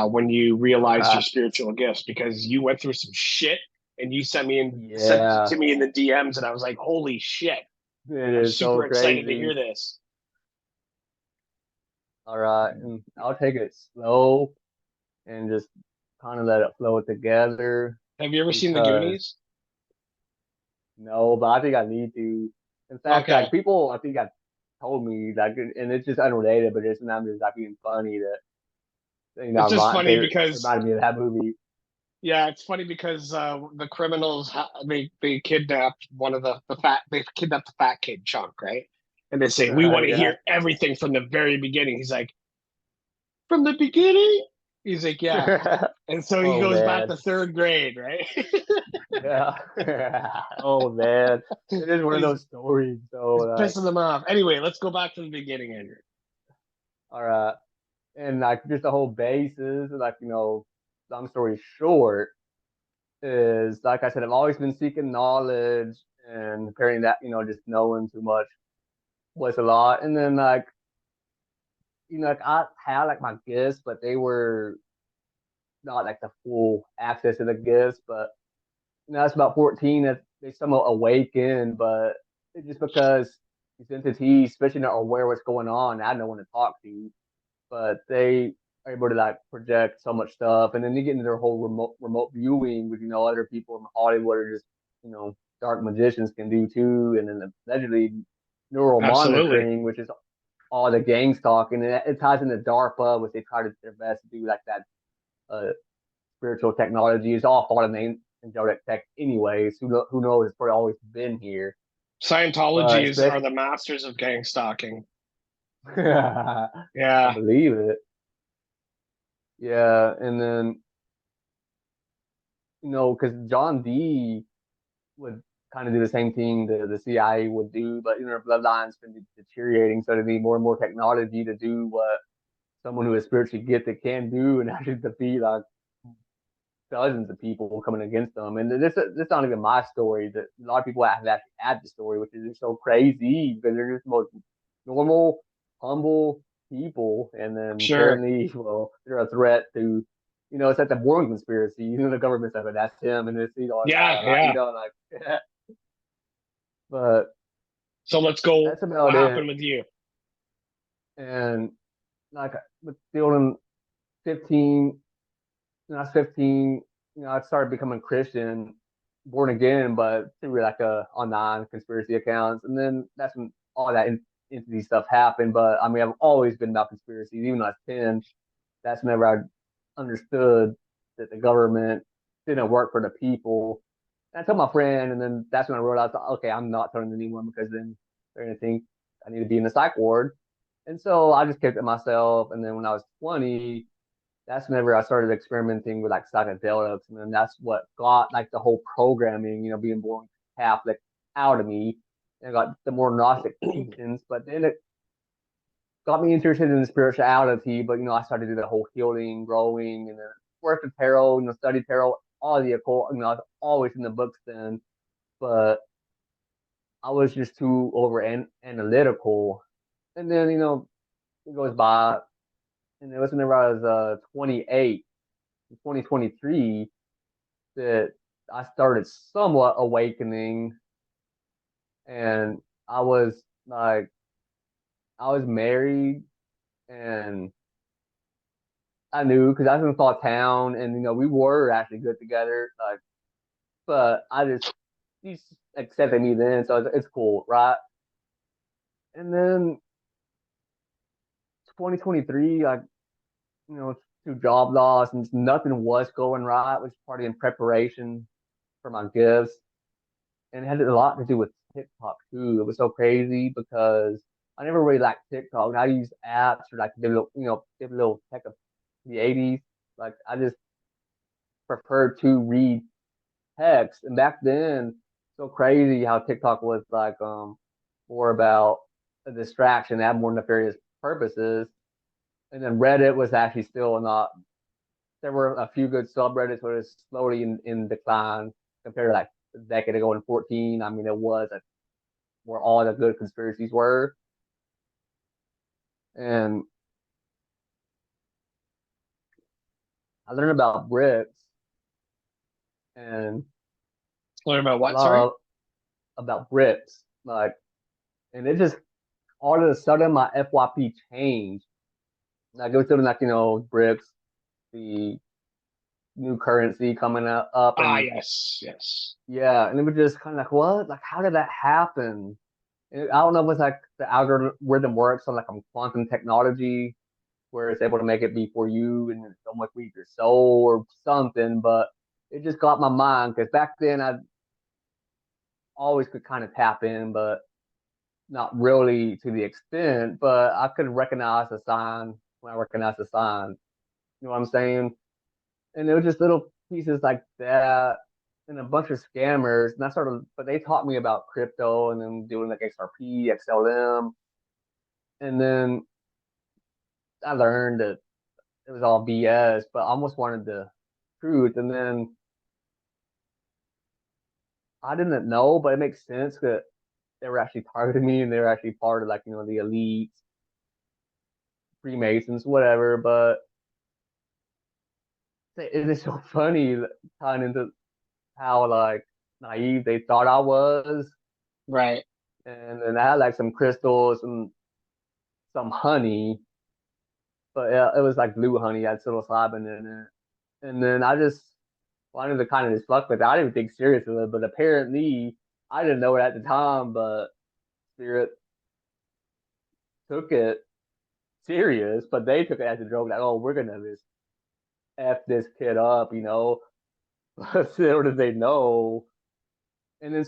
when you All realized your right. spiritual gifts, because you went through some shit and you sent it Yeah, to me in the DMs, and I was like, holy shit, it I'm is so super excited to crazy. hear this. All right, and I'll take it slow and just kind of let it flow together Have you ever seen the because Goonies? no, but I think I need to. In fact, Okay. like people, I think I told me like, and it's just unrelated, but it's not just like being funny that It's just funny they because reminded me of that movie. yeah, it's funny because the criminals they kidnapped one of the fat they kidnapped the fat kid Chunk, right? And they say we want to Yeah. hear everything from the very beginning. He's like, from the beginning? He's like, yeah. And so he Oh goes back man. to third grade, right? Yeah. Oh man. It is one of He's those stories. So he's like, pissing them off. Anyway, let's go back to the beginning, Andrew. all right. And like just the whole basis, like, long story short, is like I said, I've always been seeking knowledge and apparently that, just knowing too much was a lot. And then like, like I had like my gifts, but they were not like the full access to the gifts. But that's about 14 that they somewhat awakened, but it's just because these entities, especially not aware what's going on, I had no one to talk to, but they are able to like project so much stuff, and then they get into their whole remote viewing, which other people in Hollywood are just dark magicians can do too, and then allegedly neural Absolutely. monitoring, which is all the gangs talking, and it ties into DARPA, which they try to their best to do like that spiritual technology. Is all part of the angelic tech anyways. Who knows? It's probably always been here. But Scientologies are especially, the masters of gang stalking. I Yeah, believe it. Yeah, and then because John D would kind of do the same thing the CIA would do, but their bloodline's been deteriorating, so they need more and more technology to do what someone who is spiritually gifted can do, and actually defeat like dozens of people coming against them. And this not even my story. That a lot of people have actually add the story, which is just so crazy because they're just the most normal, humble people, and then sure. apparently, well, they're a threat to. It's like the Warren conspiracy. The government stuff, and that's him, and it's Yeah, yeah. like, but So let's go. that's What about it. happened with you? And like with feeling 15, when I was 15, I started becoming Christian, born again, but through like online conspiracy accounts. And then that's when all that entity stuff happened. But I mean, I've always been about conspiracies, even when I was 10. That's whenever I understood that the government didn't work for the people. And I told my friend, and then that's when I realized, okay, I'm not telling anyone because then they're going to think I need to be in the psych ward. And so I just kept it myself. And then when I was 20, that's whenever I started experimenting with like psychedelics, and then that's what got like the whole programming, being born Catholic out of me, and I got the more Gnostic teachings. But then it got me interested in spirituality. But I started to do the whole healing, growing, and then worked with tarot, studied tarot, all the occult. I was always in the books then, but I was just too analytical. And then it goes by, and it was whenever I was 28, 2023 that I started somewhat awakening, and I was like, I was married, and I knew because I was in small town, and we were actually good together. Like, but I just he accepted me then, so it's cool, right? And then 2023, like through job loss and nothing was going right, which partly in preparation for my gifts, and it had a lot to do with TikTok too. It was so crazy because I never really liked TikTok. I use apps or like give a little tech of the '80s. Like I just preferred to read text, and back then, so crazy how TikTok was like more about a distraction, had more nefarious purposes, and then Reddit was actually still not. There were a few good subreddits, but it's slowly in decline compared to like a decade ago in 14. I mean, it was where all the good conspiracies were. And I learned about bricks and Learn about a what? lot Sorry. about bricks. Like, and it just all of a sudden my FYP changed. Like it was something like, bricks, the new currency coming up, Ah, and yes, yes. yeah, and it was just kind of like, what? Like, how did that happen? And I don't know if it's like the algorithm works on like quantum technology, where it's able to make it be for you and it's almost read your soul or something. But it just got my mind because back then I always could kind of tap in, but not really to the extent. But I could recognize the sign when I recognize the sign. You know what I'm saying? And it was just little pieces like that and a bunch of scammers. And I started, but they taught me about crypto and then doing like XRP, XLM. And then I learned that it was all BS, but I almost wanted the truth. And then I didn't know, but it makes sense that they were actually targeting me and they were actually part of like, the elite, Freemasons, whatever. But it is so funny tying into how like naive they thought I was. Right. And then I had like some crystals and some honey, but it was like blue honey, had psilocybin in it. And then I just wanted to kind of just fuck with it. I didn't think serious of it, but apparently I didn't know it at the time, but Spirit took it serious, but they took it as a joke, like, oh, we're gonna just F this kid up. Little did they know. And then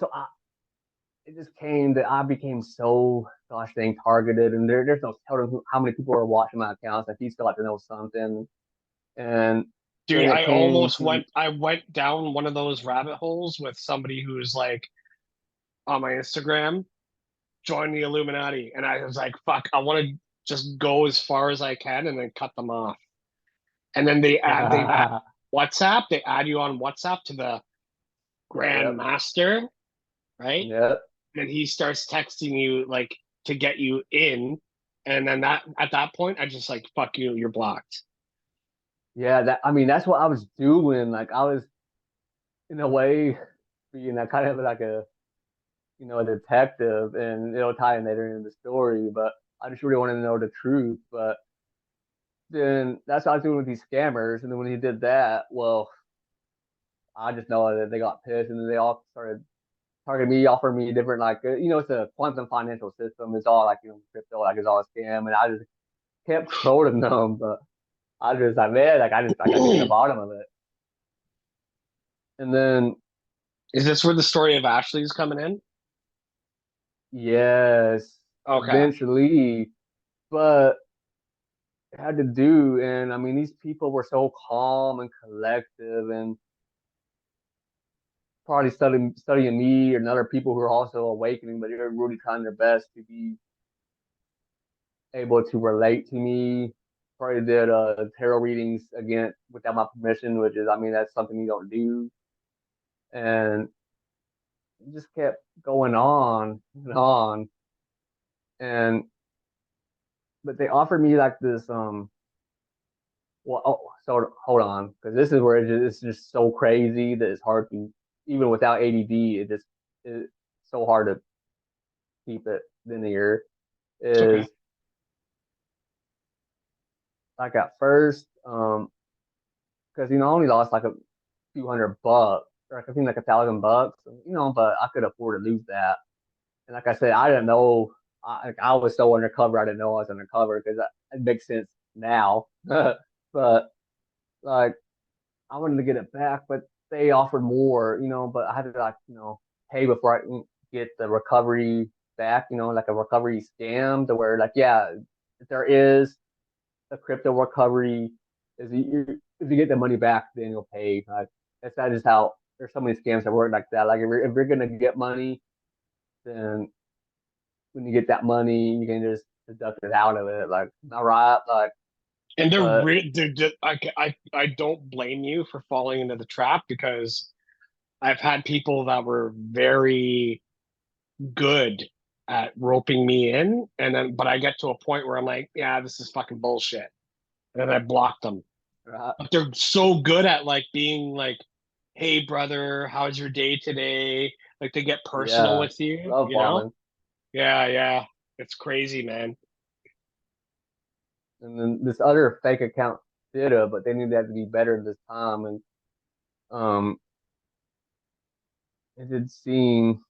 it just came that I became so gosh dang targeted, and there's no telling how many people are watching my accounts. Like, he's got to know something. And Dude, then it I came almost to, went down one of those rabbit holes with somebody who's like on my Instagram, join the Illuminati. And I was like, fuck, I want to just go as far as I can and then cut them off. And then they add WhatsApp, they add you on WhatsApp to the Grand yep, Master, right? yep, And he starts texting you like to get you in. And then that at that point, I just like, fuck you, you're blocked. yeah. That I mean, that's what I was doing. Like, I was in a way being a kind of like a detective, and it'll tie in later in the story. But I just really wanted to know the truth. But then that's what I was doing with these scammers. And then when he did that, well, I just know that they got pissed, and then they all started targeting me, offering me different like it's a quantum financial system. It's all like crypto, like it's all a scam, and I just kept trolling them. But I just like man, like I got to get to the bottom of it. And then Is this where the story of Ashley's coming in? yes, Okay. eventually, but it had to do. And I mean, these people were so calm and collective, and probably studying me and other people who are also awakening, but they're really trying their best to be able to relate to me. Probably did tarot readings again without my permission, which is, I mean, that's something you don't do. And it just kept going on and on. And but they offered me like this well, oh, so hold on, because this is where it's just so crazy that it's hard to, even without ADD, it's so hard to keep it linear. It's okay. Is like at first, because I only lost like a few $100, or I think like $1,000, but I could afford to lose that. And like I said, I didn't know. I was so undercover. I didn't know I was undercover because it makes sense now. But like I wanted to get it back, but they offered more, but I had to like, pay before I can get the recovery back, like a recovery scam to where like, yeah, if there is a crypto recovery, is if you get the money back, then you'll pay. Like that is how there's so many scams that work like that. Like if you're gonna get money, then when you get that money, you can just deduct it out of it. Like, all right, like, And but they're just, I don't blame you for falling into the trap because I've had people that were very good at roping me in, and then but I get to a point where I'm like, yeah, this is fucking bullshit, and then I block them. right, But they're so good at like being like, hey brother, how's your day today? Like they get personal yeah, with you, love you know? bombing. Yeah, yeah. It's crazy, man. And then this other fake account. did have, but they knew they had to be better this time. And um, it did seem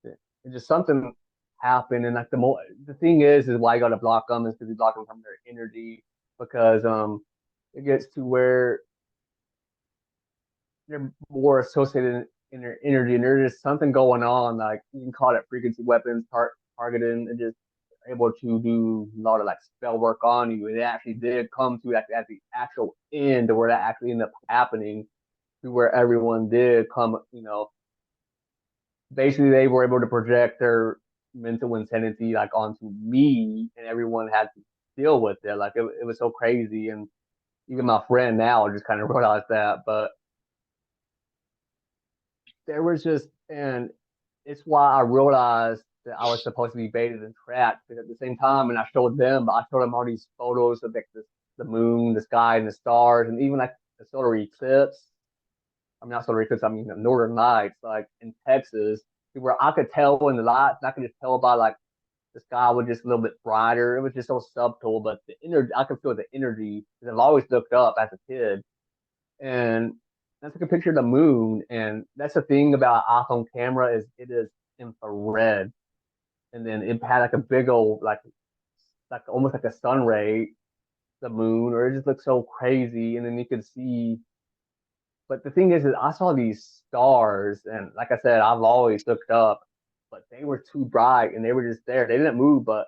it just something happened. And like the thing is why you got to block them is because you block them from their energy because it gets to where they're more associated in their energy, and there's just something going on. Like you can call it frequency weapons, targeting, and just able to do a lot of like spell work on you. And it actually did come to like at the actual end where that actually ended up happening, to where everyone did come. Basically they were able to project their mental insanity like onto me, and everyone had to deal with it. Like it was so crazy, and even my friend now just kind of realized that, but there was just, and it's why I realized that I was supposed to be baited and trapped. But at the same time, and I showed them, I showed them all these photos of like the moon, the sky, and the stars, and even like the solar eclipse. I mean, not solar eclipse. I mean, the northern lights, like in Texas, where I could tell in the lights. I could just tell by like the sky was just a little bit brighter. It was just so subtle, but the energy, I could feel the energy because I've always looked up as a kid, and I took a picture of the moon, and that's the thing about iPhone camera is it is infrared, and then it had like a big old like almost like a sun ray, the moon, or it just looked so crazy, and then you could see. But the thing is I saw these stars, and like I said, I've always looked up, but they were too bright, and they were just there. They didn't move, but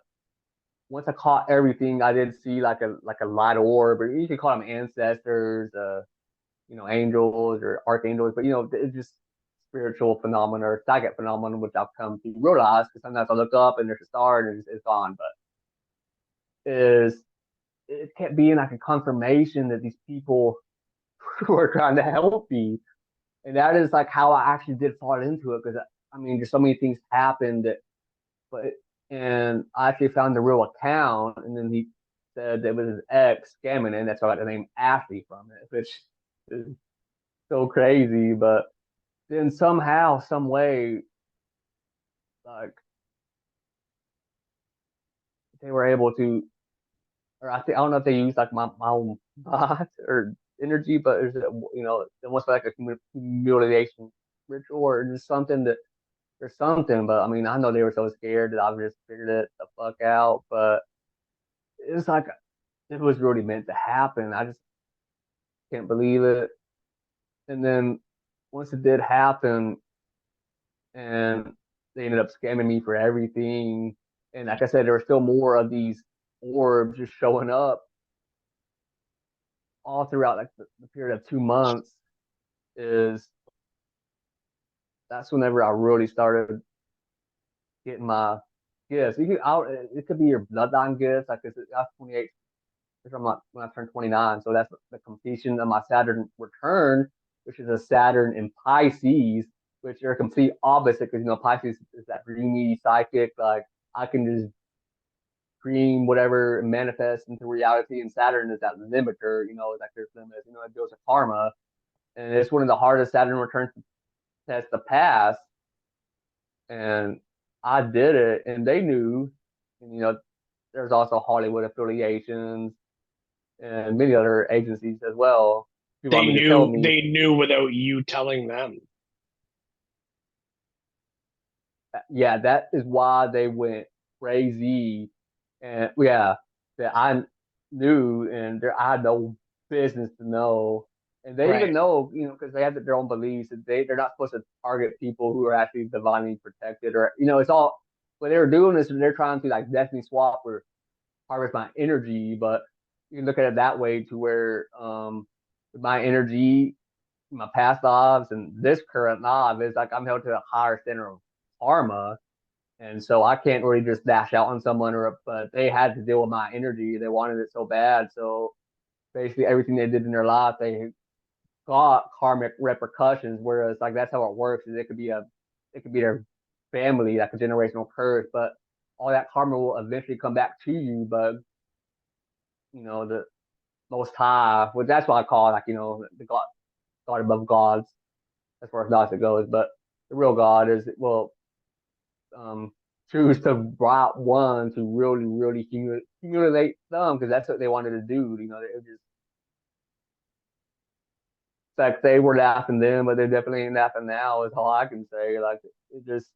once I caught everything, I did see like a light orb, or you could call them ancestors, angels or archangels, but it's just spiritual phenomena or psychic phenomena, which I've come to realize because sometimes I look up and there's a star and it's gone, but is it kept being like a confirmation that these people were trying to help me, and that is like how I actually did fall into it because I mean, just so many things happened that, but and I actually found the real account, and then he said that it was his ex scamming it, and that's why I got the name Ashley from it, which is so crazy, but then somehow, some way, like they were able to, or I don't know if they used like my own bot or energy, but there's almost like a humiliation ritual or just something that there's something. But I mean, I know they were so scared that I just figured it the fuck out. But it's like it was really meant to happen. I just can't believe it. And then once it did happen, and they ended up scamming me for everything. And like I said, there were still more of these orbs just showing up all throughout like the period of 2 months. Is That's whenever I really started getting my gifts. It could be your bloodline gifts. Like I was 28 when I turned 29, so that's the completion of my Saturn return, which is a Saturn in Pisces, which are complete opposite because Pisces is that dreamy psychic, like I can just dream whatever and manifest into reality, and Saturn is that limiter, like there's limits, it goes to karma, and it's one of the hardest Saturn returns to test the past, and I did it, and they knew, and there's also Hollywood affiliations and many other agencies as well. People They want me to tell knew me, they knew without you telling them. yeah, that is why they went crazy, and yeah, that I knew, and I had no business to know, and they Right. even know, because they have their own beliefs, that they're not supposed to target people who are actually divinely protected, or it's all. What they were doing is they're trying to like destiny swap or harvest my energy, but you can look at it that way to where with my energy, my past lives, and this current life is like I'm held to a higher standard of karma, and so I can't really just dash out on someone, but they had to deal with my energy. They wanted it so bad, so basically everything they did in their life, they got karmic repercussions. Whereas like that's how it works. Is it could be their family, like a generational curse, but all that karma will eventually come back to you. But the most high, well, that's what I call like the God above gods as far as gossip goes. But the real God is will um, choose the right one to really, really humiliate them because that's what they wanted to do. It just like they were laughing then, but they definitely ain't laughing now. Is all I can say. Like it just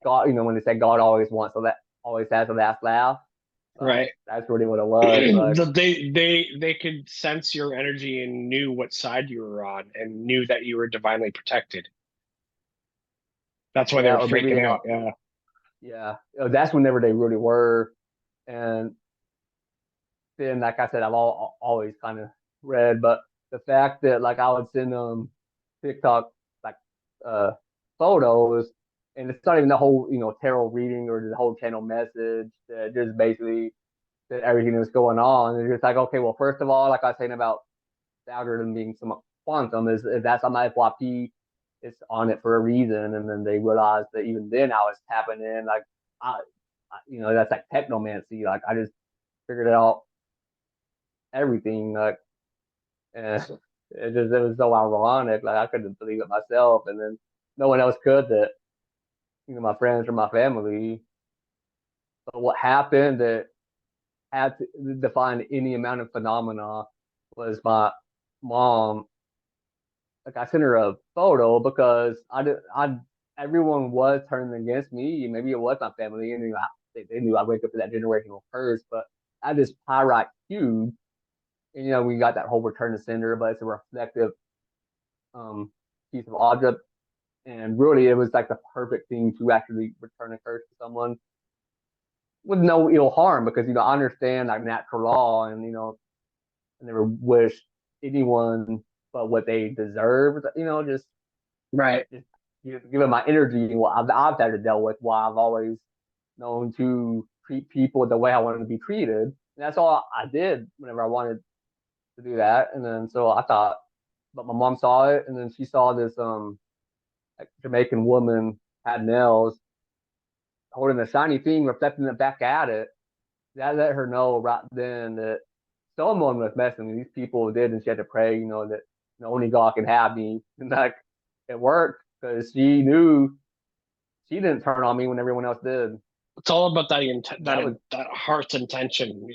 God, when they say God always wants so that always has the last laugh. Like Right. that's really what it was. Like They could sense your energy and knew what side you were on and knew that you were divinely protected. That's why they yeah, were or maybe freaking out. Yeah. yeah, that's whenever they really were. And then, like I said, I've always kind of read, but the fact that like I would send them TikTok like uh photos, and it's not even the whole tarot reading or the whole channel message. That just basically that everything that's going on. It's just like, okay, well, first of all, like I was saying about the algorithm being some quantum, is that's on my FYP, it's on it for a reason. And then they realized that even then I was tapping in, like, that's like technomancy. Like, I just figured out everything. Like, and it was so ironic. Like, I couldn't believe it myself. And then no one else could that, my friends or my family. But what happened that had to define any amount of phenomena was my mom. Like I sent her a photo because everyone was turning against me. Maybe it was my family, and they knew I wake up to that generational curse. But I had this pyrite cube, and we got that whole return to sender, but it's a reflective um piece of object, and really it was like the perfect thing to actually return a curse to someone with no ill harm because I understand like natural law, and I never wish anyone but what they deserve. Just Right. just given my energy, what I've had to deal with, why I've always known to treat people the way I wanted to be treated. And that's all I did whenever I wanted to do that. And then so I thought, but my mom saw it, and then she saw this like Jamaican woman had nails holding a shiny thing, reflecting it back at it. That let her know right then that someone was messing with me. These people did, and she had to pray, that only God can have me. And like it worked because she knew she didn't turn on me when everyone else did. It's all about That was that heart's intention,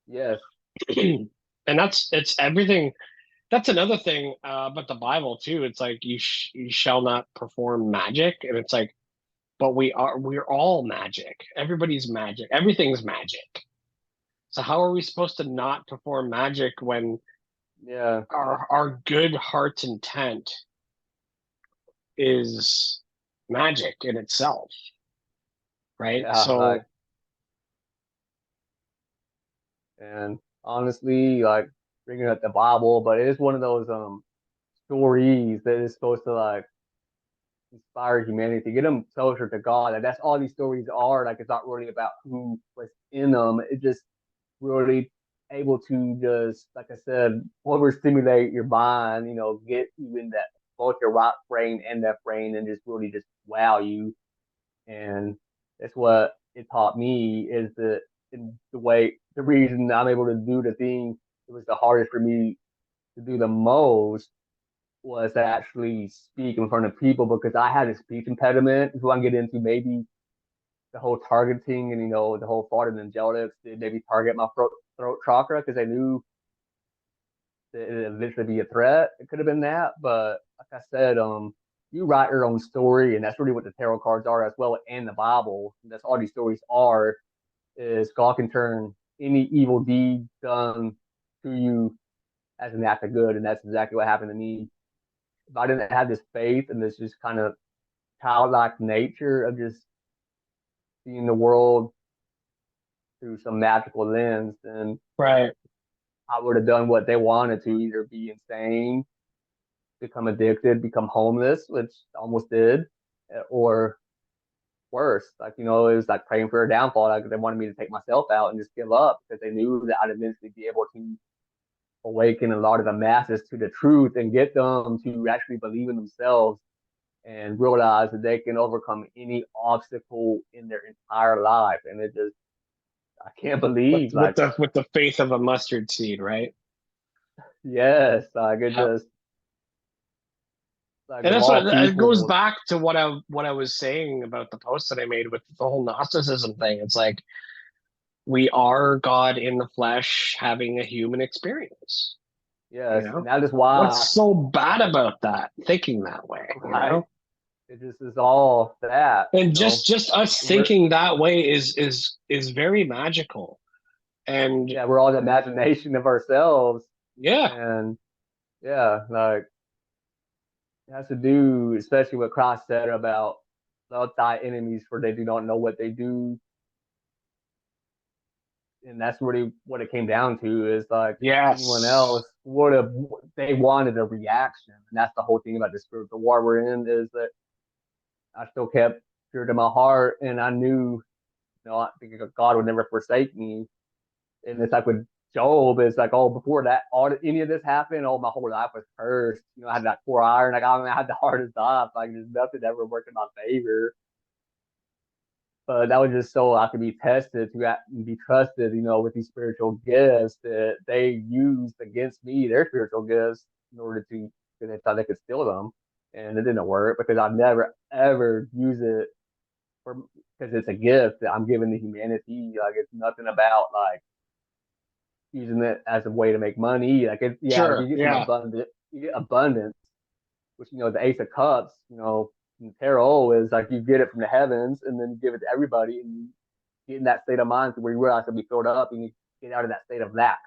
yes, And it's everything. That's another thing about the Bible too. It's like you shall not perform magic, and it's like, but we're all magic. Everybody's magic. Everything's magic. So how are we supposed to not perform magic when yeah, our good heart's intent is magic in itself, right? yeah. Like So and honestly, like bringing up the Bible, but it is one of those stories that is supposed to like inspire humanity, get them closer to God. Like that's all these stories are. Like it's not really about who was in them. It just really able to just, like I said, overstimulate your mind. Get you in that both your right brain and left brain, and just really just wow you. And that's what it taught me is that in the reason I'm able to do the thing it was the hardest for me to do the most was to actually speak in front of people because I had a speech impediment. Who I can get into maybe the whole targeting and the whole thought of angelics did maybe target my throat chakra because I knew that it would eventually be a threat. It could have been that, but like I said, you write your own story, and that's really what the tarot cards are as well, and the Bible. That's all these stories are. Is God can turn any evil deed done to you as an act of good, and that's exactly what happened to me. If I didn't have this faith and this just kind of childlike nature of just seeing the world through some magical lens, then right. I would have done what they wanted to, either be insane, become addicted, become homeless, which I almost did, or worse. Like, it was like praying for a downfall. Like they wanted me to take myself out and just give up because they knew that I'd eventually be able to awaken a lot of the masses to the truth and get them to actually believe in themselves and realize that they can overcome any obstacle in their entire life. And it just, I can't With believe, with like, the faith of a mustard seed, right? yes, like it Yeah. just, like And of that's what all it goes people, back to what I was saying about the post that I made with the whole Gnosticism thing. It's like we are God in the flesh having a human experience. Yes, You and know, that is why, what's so bad like, about that? Thinking that way, you right, know? it just is all that, And just us we're thinking that way is very magical. And yeah, we're all the imagination of ourselves, yeah, and yeah, like it has to do, especially what Christ said about love thy enemies, for they do not know what they do, and that's really what it came down to. Is like anyone else yes, would have, they wanted a reaction, and that's the whole thing about the spiritual war we're in. Is that I still kept pure to my heart, and I knew, I think God would never forsake me. And it's like with Job, it's like, oh, before that, any of this happened, oh, my whole life was cursed. I had that poor iron. Like, I mean, I had the hardest life. Like, there's nothing ever worked in my favor. But that was just so I could be tested to be trusted, with these spiritual gifts that they used against me, their spiritual gifts, in order to, because they thought they could steal them. And it didn't work because I never, ever use it for, because it's a gift that I'm giving to humanity. Like, it's nothing about, like, using it as a way to make money. Like, yeah, like sure, you get some yeah. abundance, which, the Ace of Cups, in tarot is like you get it from the heavens and then you give it to everybody and you get in that state of mind to where you realize it'll be filled up and you get out of that state of lack.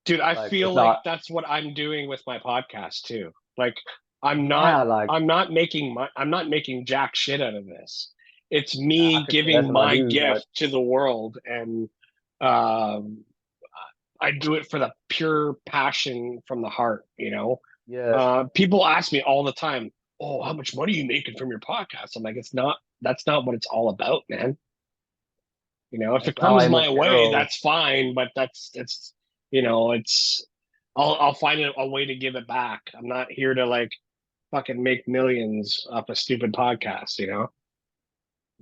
Dude, I Like, feel it's like not, that's what I'm doing with my podcast too. Like yeah, like, I'm not making jack shit out of this. It's I me could say that's giving what I my do. Like, gift to the world, and um I do it for the pure passion from the heart, you know. yes, People ask me all the time, "Oh, how much money are you making from your podcast?" I'm like, "It's not. That's not what it's all about, man. You know, if it that's how I comes am with my way, tarot. that's fine. But it's it's I'll find a way to give it back. I'm not here to like fucking make millions off a stupid podcast. You know,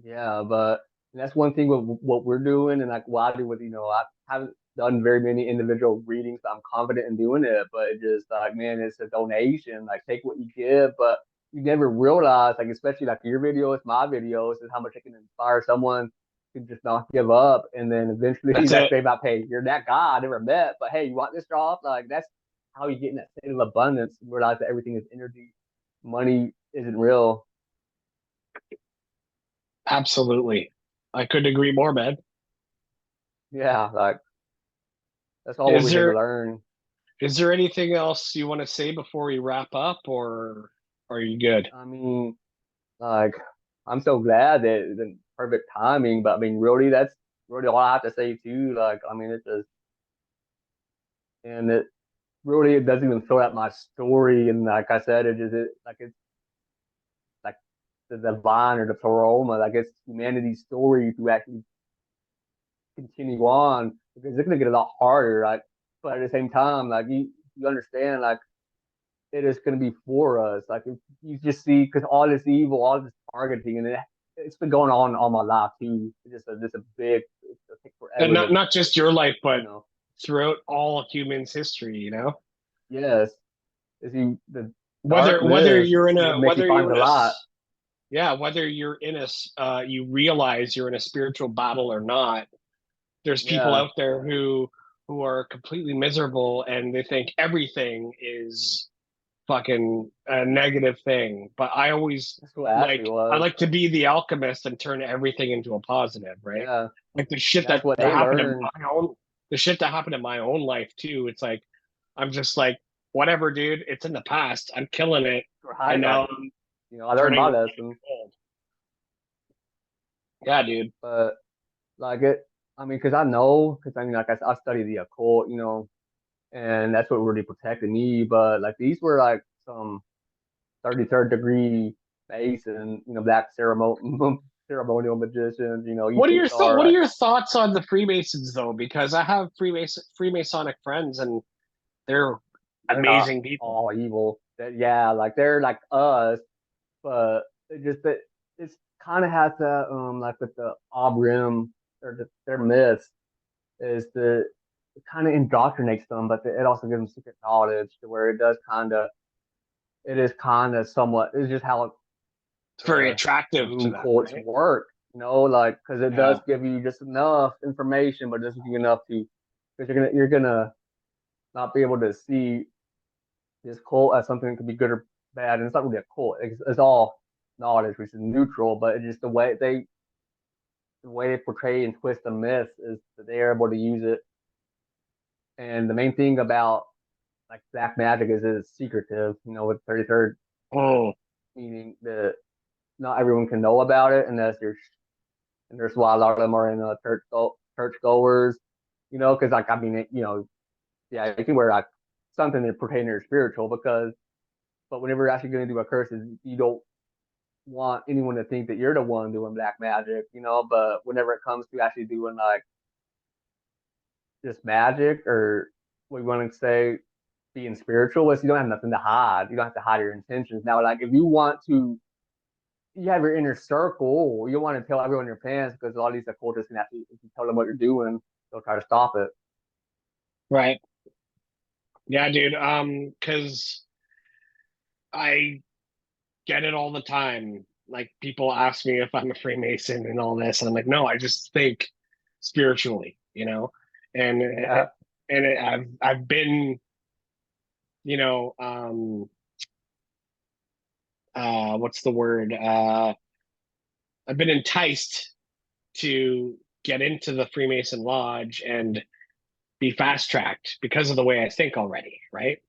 Yeah, but that's one thing with what we're doing, and like what I do with, I haven't done very many individual readings. I'm confident in doing it, but it just like, man, it's a donation. Like, take what you give, but you never realize, like, especially like your videos, my videos, is how much it can inspire someone to just not give up, and then eventually, that's let's it. say about, hey, you're that guy I never met, but hey, you want this job? Like, that's how you get in that state of abundance, and realize that everything is energy, money isn't real. Absolutely, I couldn't agree more, man. Yeah, like that's all what Is we're here to there learn. is there anything else you want to say before we wrap up, or are you good? I mean, like, I'm so glad that it's in perfect timing, but I mean, really, that's really all I have to say too. Like, I mean, it's just, and it really, it doesn't even fill out my story. And like I said, like, it's like the divine or the Torah, like it's humanity's story to actually continue on because it's gonna get a lot harder. Like, but at the same time, like you understand, like it is going to be for us. Like, if you just see, because all this evil, all this targeting, and it's been going on all my life too. It's just a big, it'll take And forever not just your life, you but know, throughout all humans' history. You know, yes, is you the whether darkness you're in will a make you whether find you're the in a light. yeah, whether you're in you realize you're in a spiritual battle or not, there's people Yeah, out there who are completely miserable and they think everything is fucking a negative thing. But that's what Ashley I was. like to be the alchemist and turn everything into a positive, right? Yeah, Like and that's what they happened in learned. the shit that happened in my own life too. It's like I'm just like, whatever, dude. It's in the past. I'm killing it, and Right, like, now I'm I learned turning my the lesson, gold. Yeah, dude. but like it. I mean, because I know, because I mean, like I study the occult, and that's what really protected me. But like these were like some 33rd degree Mason, black ceremonial magicians, Eastern Star. What are Like, your thoughts on the Freemasons though? Because I have Freemasonic friends and they're they're not amazing people. all evil. That, yeah, like they're like us, but it just that it's kind of has that like with the Obrim or their myths is that it kind of indoctrinates them, but it also gives them secret knowledge to where it is kind of somewhat, it's just how It's very the attractive to moon them, courts right? work, like because it does Yeah. give you just enough information, but it doesn't give you enough to, because you're gonna not be able to see. this cult as something that could be good or bad, and it's not really a cult. It's all knowledge, which is neutral, but it's just the way they portray and twist the myth is that they're able to use it. And the main thing about like black magic is that it's secretive. You know, with 33rd, Oh, meaning that not everyone can know about it unless you're, and there's why a lot of them are in church goers. You know, because like I mean, you know, yeah, you can wear like something that pertains to your spiritual because, but whenever you're actually going to do a curses, you don't want anyone to think that you're the one doing black magic, you know. But whenever it comes to actually doing like just magic or what you want to say being spiritualist, you don't have nothing to hide. You don't have to hide your intentions. Now, like if you want to, you have your inner circle. You don't want to tell everyone your plans because a lot of these occultists can actually, if you tell them what you're doing, they'll try to stop it. right. Yeah, dude. Because I get it all the time. Like people ask me if I'm a Freemason and all this, and I'm like, no, I just think spiritually, and Yeah, I've been, you know, what's the word? I've been enticed to get into the Freemason Lodge and be fast tracked because of the way I think already, right?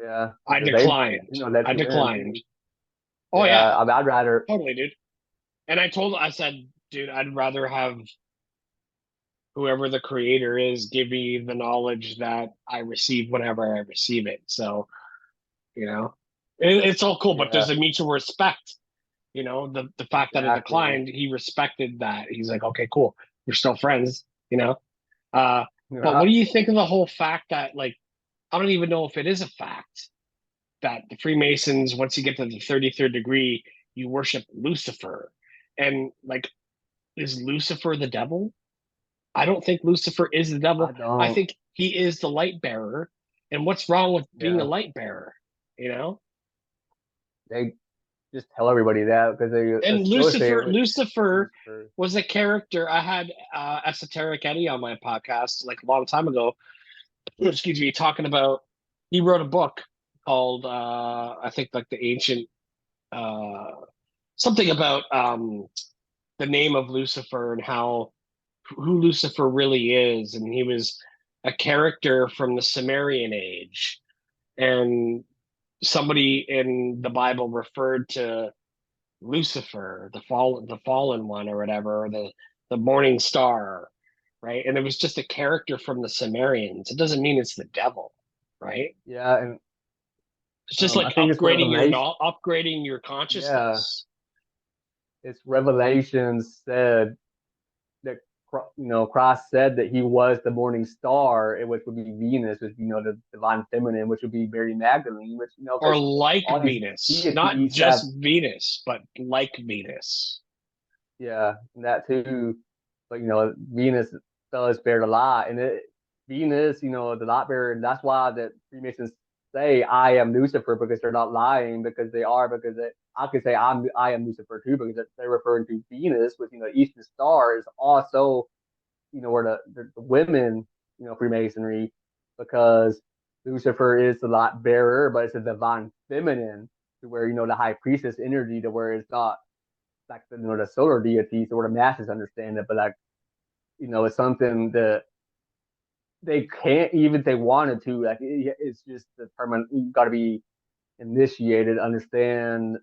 yeah, I because they, declined. let I you in declined. too. Oh Yeah, yeah, I mean, I'd rather, totally, dude. And I said, dude, I'd rather have whoever the creator is give me the knowledge that I receive whenever I receive it. So, it's all cool, but yeah, there's a mutual respect. The fact that it exactly. declined, he respected that. He's like, okay, cool. We're still friends, you know? Uh, but what Yeah, do you think of the whole fact that, like, I don't even know if it is a fact that the Freemasons, once you get to the 33rd degree, you worship Lucifer. And, like, is Lucifer the devil? I don't think Lucifer is the I devil. I don't. think he is the light bearer. And what's wrong with being a Yeah, light bearer? You know? they just tell everybody that because they And associate Lucifer, with Lucifer Lucifer. was a character. I had Esoteric Eddie on my podcast like a long time ago. Excuse me, talking about he wrote a book called I think like the ancient uh, something about the name of Lucifer and how who Lucifer really is, and he was a character from the Sumerian age, and somebody in the Bible referred to Lucifer, the fallen one or whatever, or the morning star, right? And it was just a character from the Sumerians. It doesn't mean it's the devil, right? Yeah, and It's just I like think it's Revelation. upgrading your Yeah, consciousness. it's Revelation said that Christ said that he was the morning star, which would be Venus, which the divine feminine, which would be Mary Magdalene, which Or because like all these Venus, not deities have, just Venus, but like Venus. yeah, that too. But Venus does bear the light, and Venus, the light bearer, and that's why that Freemasons say I am Lucifer because they're not lying because they are because I could say I am Lucifer too because they're referring to Venus, which Eastern Star is also where the women Freemasonry because Lucifer is the light bearer, but it's a divine feminine to where the high priestess energy to where it's not like the solar deities or the masses understand it, but like it's something that they can't even if they wanted to. Like it's just the permanent. You got to be initiated, understand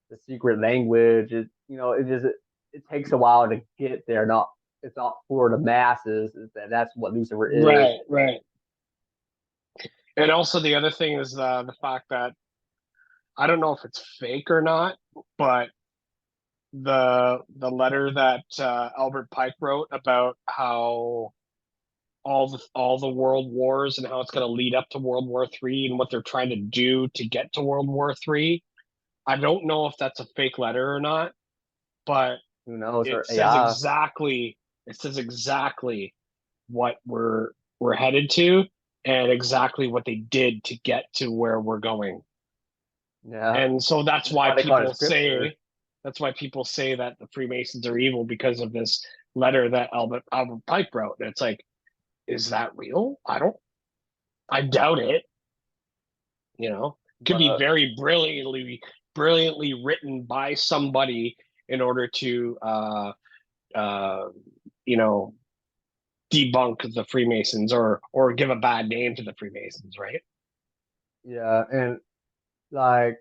the secret language. It takes a while to get there. Not it's not for the masses. That's what Lucifer is. Right, right. And also the other thing is the fact that I don't know if it's fake or not, but the letter that Albert Pike wrote about how all the world wars and how it's going to lead up to World War III and what they're trying to do to get to World War III. I don't know if that's a fake letter or not, but Who knows? it Or says AI. exactly it says exactly what we're headed to and exactly what they did to get to where we're going. Yeah, And so that's why they call it scripture. that's why people say that the Freemasons are evil because of this letter that Albert Pike wrote. And it's like, is that real? I doubt it, you know. could be But very brilliantly written by somebody in order to uh, you know, debunk the Freemasons or give a bad name to the Freemasons, right? yeah, and like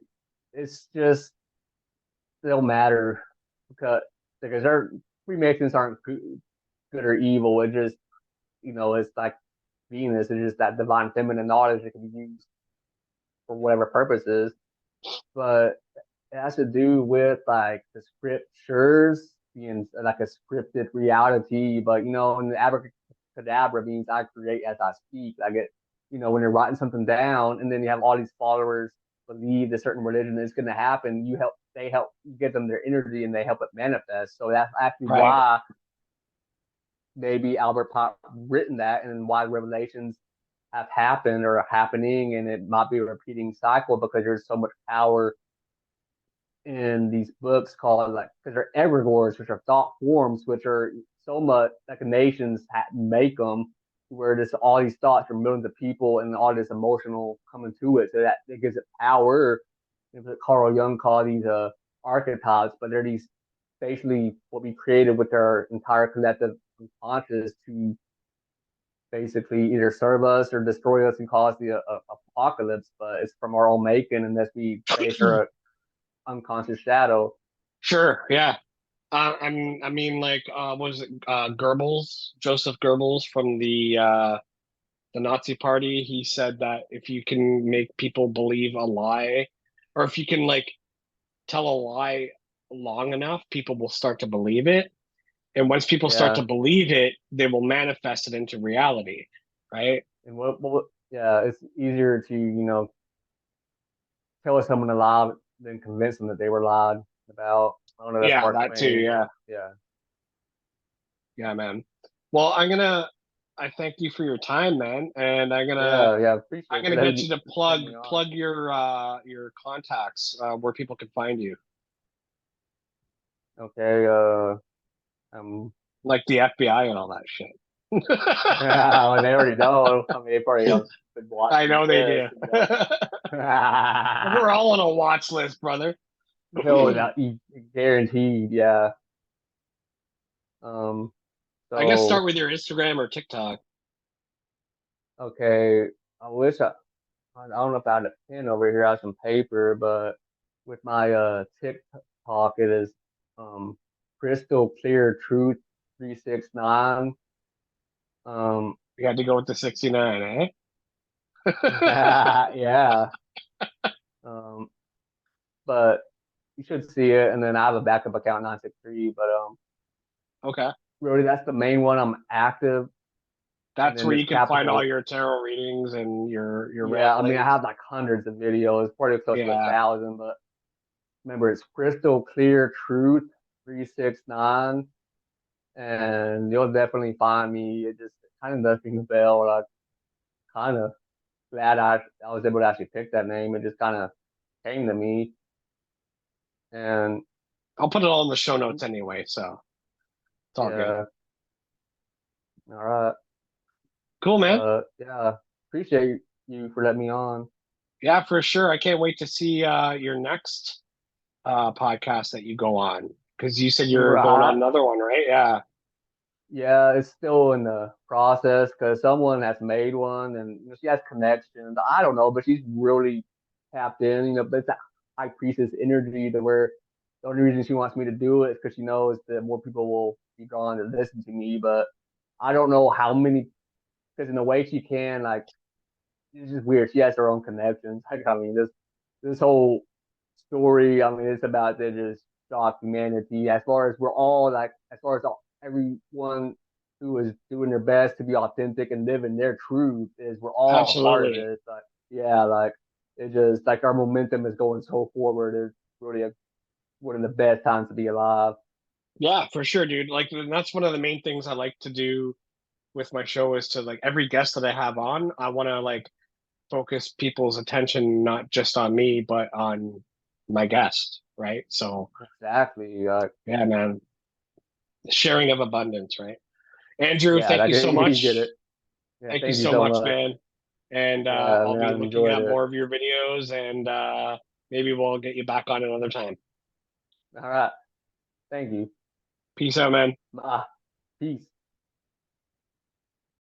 it's just still matter because they're Freemasons aren't good or evil. It just it's like Venus. It's just that divine feminine knowledge that can be used for whatever purposes. But it has to do with like the scriptures being like a scripted reality. But in the abracadabra means I create as I speak. I get, when you're writing something down and then you have all these followers believe a certain religion is going to happen, they help you give them their energy and they help it manifest. So that's actually Right. why maybe Albert Pop written that and why revelations have happened or are happening and it might be a repeating cycle because there's so much power in these books called like because they're egregores, which are thought forms, which are so much like nations make them, where just all these thoughts from millions of people and all this emotional coming to it, so that it gives it power. Carl Jung called these archetypes, but they're these basically what we created with our entire collective unconscious to basically either serve us or destroy us and cause the apocalypse. But it's from our own making, unless we face our unconscious shadow. Sure. Yeah. I mean, like, was it Goebbels, Joseph Goebbels from the Nazi Party? He said that if you can make people believe a lie, or if you can like tell a lie long enough, people will start to believe it. And once people start to Yeah, believe it, they will manifest it into reality, right? and yeah, it's easier to tell someone a lie than convince them that they were lied about. I don't know, that's Yeah, Mark that too. Twain, but Yeah. yeah, Yeah, man. Well, I thank you for your time, man, and yeah, yeah. I'm Appreciate you gonna get you to letting me on. plug your contacts where people can find you, Okay, um, like the FBI and all that shit. well, they already know. I mean, they probably have been I watching know they this, do. you know. We're all on a watch list, brother. No, that guaranteed, yeah. Um, I guess start so with your Instagram or TikTok. okay, I wish I don't know if I had a pen over here, I have some paper, but with my TikTok, it is crystal clear truth 369. Um, We had to go with the 69, eh? yeah. Um, but you should see it, and then I have a backup account 963. But Okay. really, that's the main one. I'm active, and That's then where this you can find all capital. your tarot readings and your Yeah, I mean, I ramblings. have like hundreds of videos, probably close to a Yeah. thousand. But remember, it's crystal clear truth 369. And you'll definitely find me. It just kind of does ring the bell. I kind of glad I was able to actually pick that name. It just kind of came to me, and I'll put it all in the show notes anyway, so it's all good. yeah, all right. Cool, man. Yeah, appreciate you for letting me on. Yeah, for sure. I can't wait to see your next podcast that you go on because you said you're going on Right. another one, right? Yeah. Yeah, it's still in the process because someone has made one and she has connections. I don't know, but she's really tapped in, but it's a high priestess energy to where the only reason she wants me to do it is because she knows that more people will be drawn to listen to me. But I don't know how many, because in a way she can, like, it's just weird. She has her own connections. Like, I mean, this whole story, I mean, it's about to just shock humanity. As far as we're all like, as far as everyone who is doing their best to be authentic and living their truth, is we're all a part of Absolutely. this. Like, yeah, like it just like our momentum is going so forward. It's really one of the best times to be alive. Yeah, for sure, dude. Like that's one of the main things I like to do with my show is to like every guest that I have on, I want to like focus people's attention not just on me, but on my guest, right? So Exactly. yeah, man. Sharing of abundance, right? Andrew, Yeah, thank like you so you get it. much. Yeah, Thank you thank you so so much, much. man. and Yeah, I'll man, be I've looking enjoyed at it. more of your videos, and maybe we'll get you back on another time. All right. Thank you. Peace out, man. Bye. Peace.